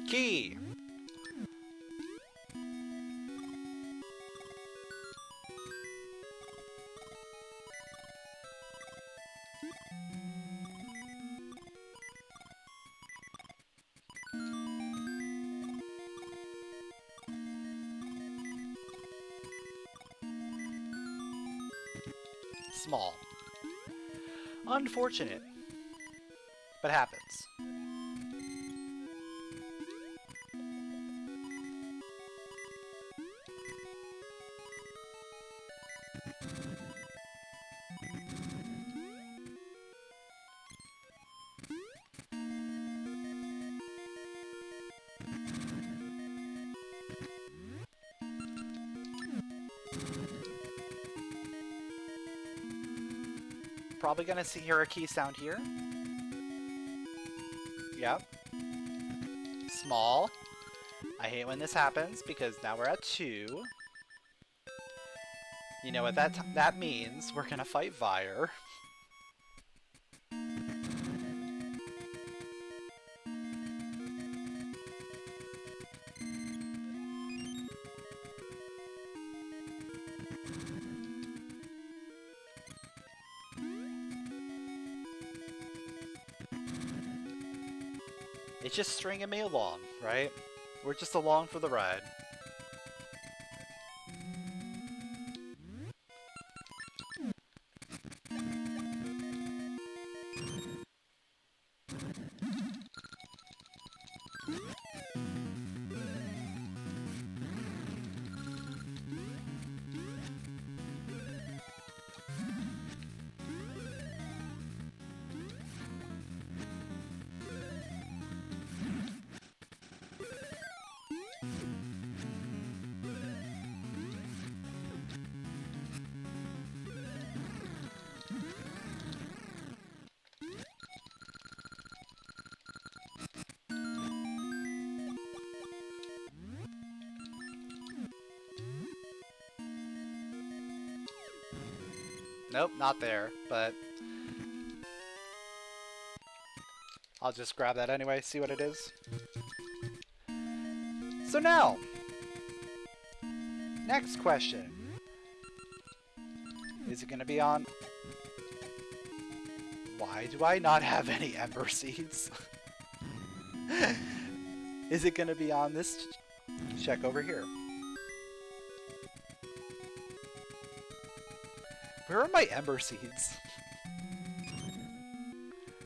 Key! Small. Unfortunate. But happens. probably gonna hear a key sound here. Yep. Small. I hate when this happens because now we're at 2. You know what that means? We're gonna fight Vire. It's just stringing me along, right? We're just along for the ride. Nope, not there, but I'll just grab that anyway, see what it is. So now, next question. Is it going to be on... Why do I not have any Ember Seeds? Is it going to be on this check over here? Where are my Ember Seeds?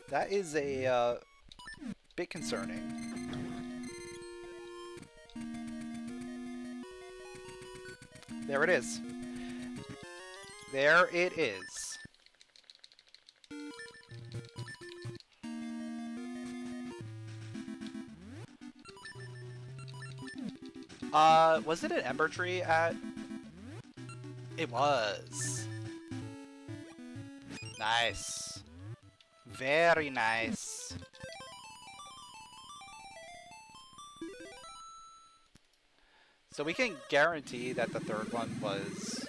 That is a bit concerning. There it is. There it is. Was it an Ember Tree at... It was. Nice. Very nice. So we can guarantee that the third one was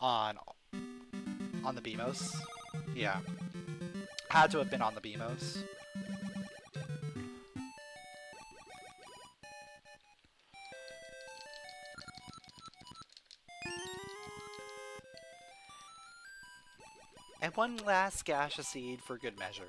on the BMOS. Yeah. Had to have been on the BMOS. And one last gasha seed for good measure.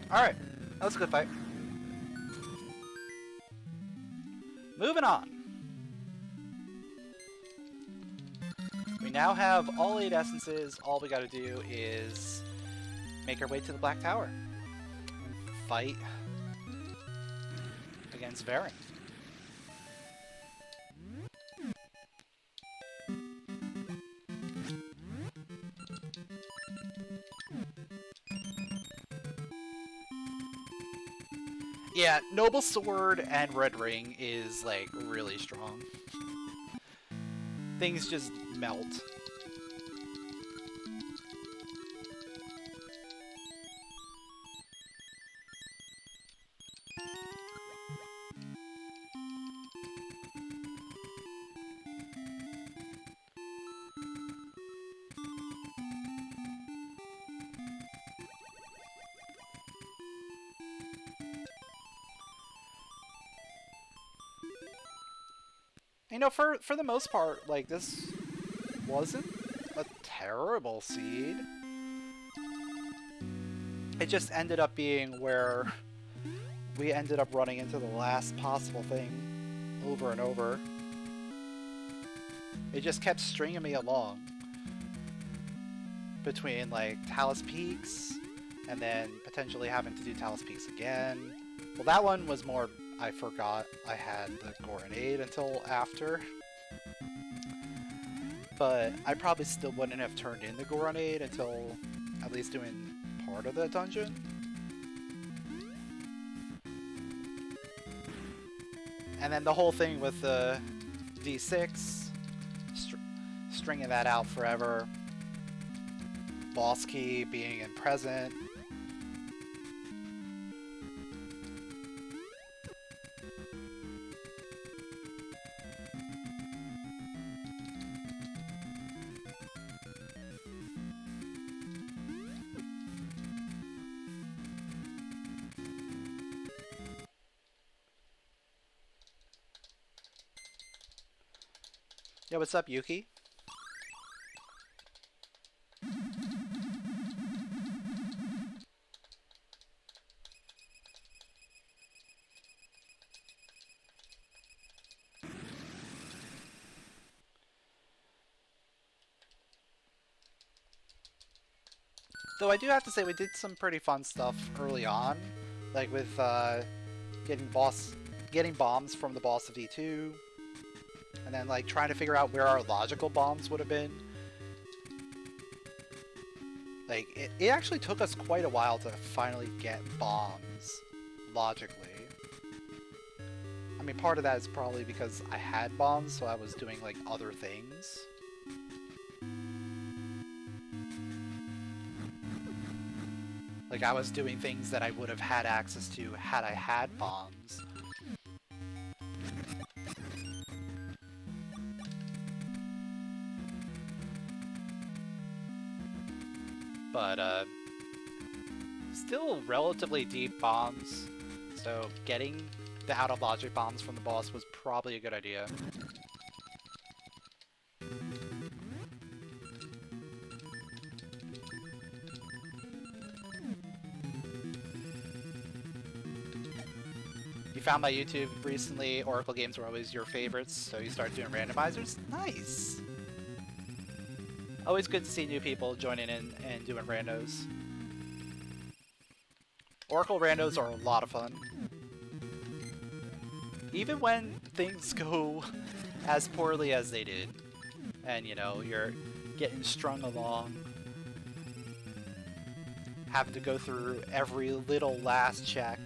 Alright, that was a good fight. Moving on. We now have all 8 essences. All we gotta do is make our way to the Black Tower. fight against Varen. Yeah, Noble Sword and Red Ring is like really strong. Things just melt. You know, for the most part, like, this wasn't a terrible seed. It just ended up being where we ended up running into the last possible thing over and over. It just kept stringing me along between, like, Talus Peaks and then potentially having to do Talus Peaks again. Well, that one was more... I forgot I had the Goronade until after. But I probably still wouldn't have turned in the Goronade until at least doing part of the dungeon. And then the whole thing with the D6, stringing that out forever. Boss key being in present. Yo, what's up, Yuki? Though I do have to say we did some pretty fun stuff early on, like with getting bombs from the boss of D2. And then, like, trying to figure out where our logical bombs would have been. Like, it actually took us quite a while to finally get bombs, logically. I mean, part of that is probably because I had bombs, so I was doing, like, other things. Like, I was doing things that I would have had access to had I had bombs. But, still relatively deep bombs, so getting the out-of-logic bombs from the boss was probably a good idea. You found my YouTube recently. Oracle games were always your favorites, so you started doing randomizers? Nice! Always good to see new people joining in and doing randos. Oracle randos are a lot of fun. Even when things go as poorly as they did, and you know, you're getting strung along, having to go through every little last check,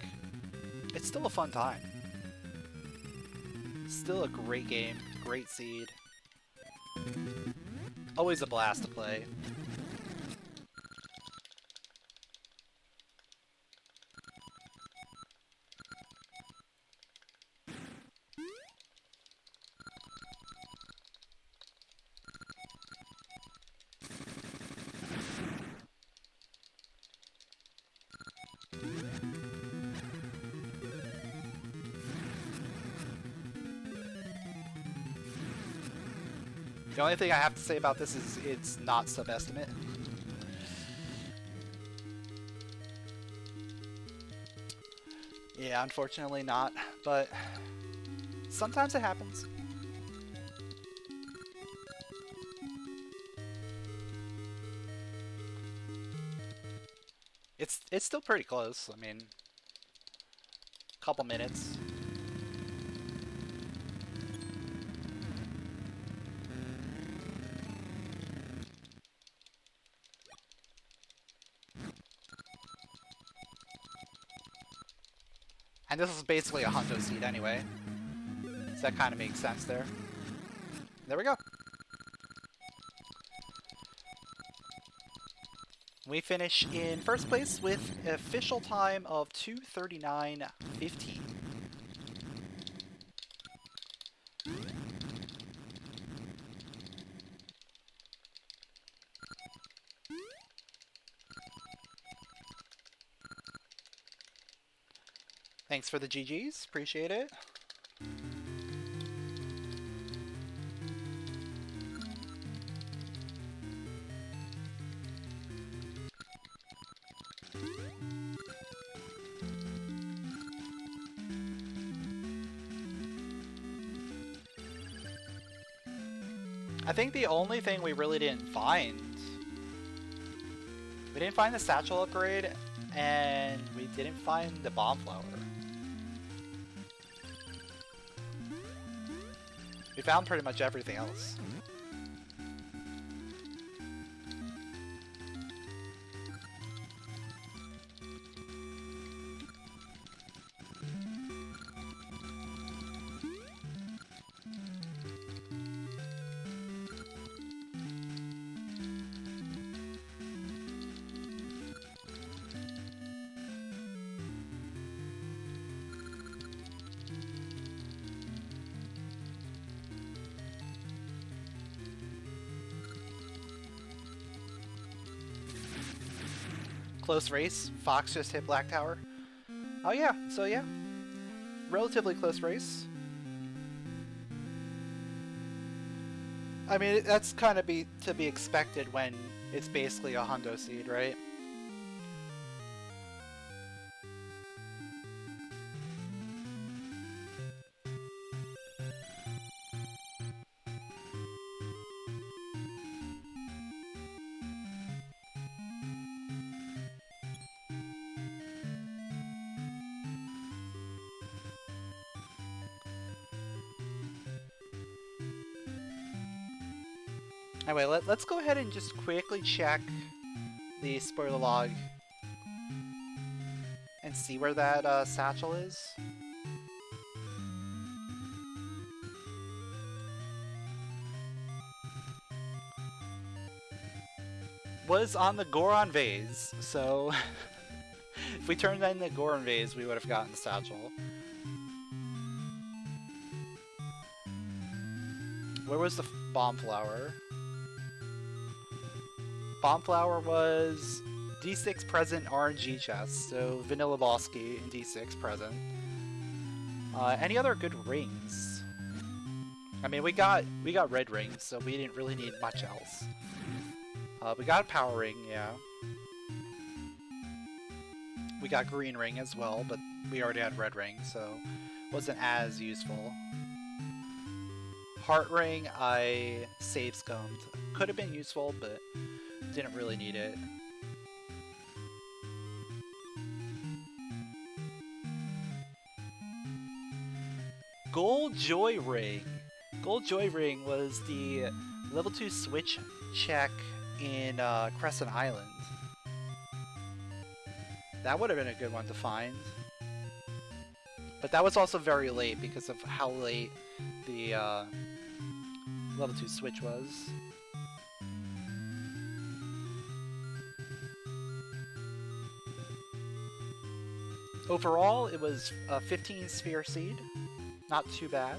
it's still a fun time. Still a great game, great seed. Always a blast to play. The only thing I have to say about this is it's not sub-estimate. Yeah, unfortunately not, but sometimes it happens. It's still pretty close. I mean, couple minutes. And this is basically a hundo seed anyway. So that kind of makes sense there. There we go. We finish in first place with an official time of 2:39:15. Thanks for the GGs, appreciate it. I think the only thing we really didn't find, we didn't find the satchel upgrade, and we didn't find the bomb flower. We found pretty much everything else. Close race. Fox just hit Black Tower. Oh yeah, so yeah. Relatively close race. I mean, that's kind of to be expected when it's basically a hundo seed, right? Anyway, let's go ahead and just quickly check the spoiler log and see where that satchel is. Was on the Goron vase, so if we turned that in the Goron vase, we would have gotten the satchel. Where was the bomb flower? Bomb flower was D6 present RNG chest, so Vanilla Bosky and D6 present. Any other good rings? I mean, we got red rings, so we didn't really need much else. We got a power ring, yeah. We got green ring as well, but we already had red ring, so wasn't as useful. Heart ring, I save scummed. Could have been useful, but didn't really need it. Gold Joy Ring. Gold Joy Ring was the level 2 switch check in Crescent Island. That would have been a good one to find. But that was also very late because of how late the level 2 switch was. Overall, it was a 15 sphere seed. Not too bad.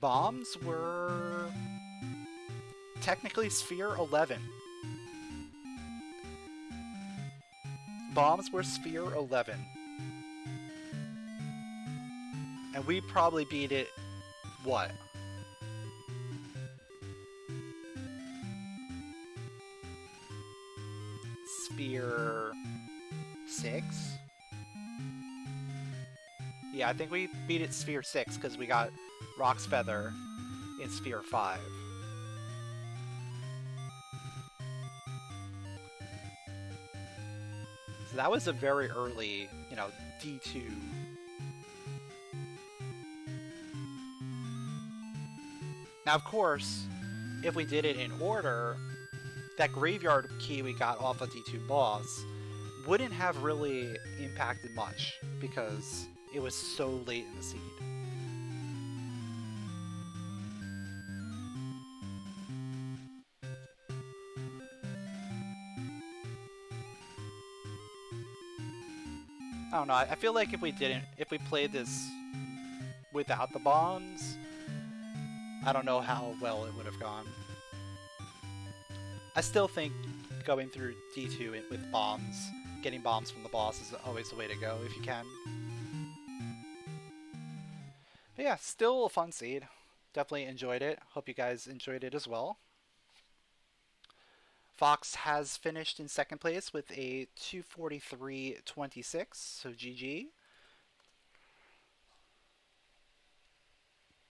Bombs were technically sphere 11. Bombs were sphere 11. And we probably beat it, what? Sphere 6? Yeah, I think we beat it Sphere 6 because we got Rock's Feather in Sphere 5. that was a very early, D2. Now, of course, if we did it in order, that graveyard key we got off of D2 boss wouldn't have really impacted much because it was so late in the seed. I don't know, I feel like if we played this without the bombs, I don't know how well it would have gone. I still think going through D2 with bombs, getting bombs from the boss is always the way to go if you can. But yeah, still a fun seed. Definitely enjoyed it. Hope you guys enjoyed it as well. Fox has finished in second place with a 243.26, so GG.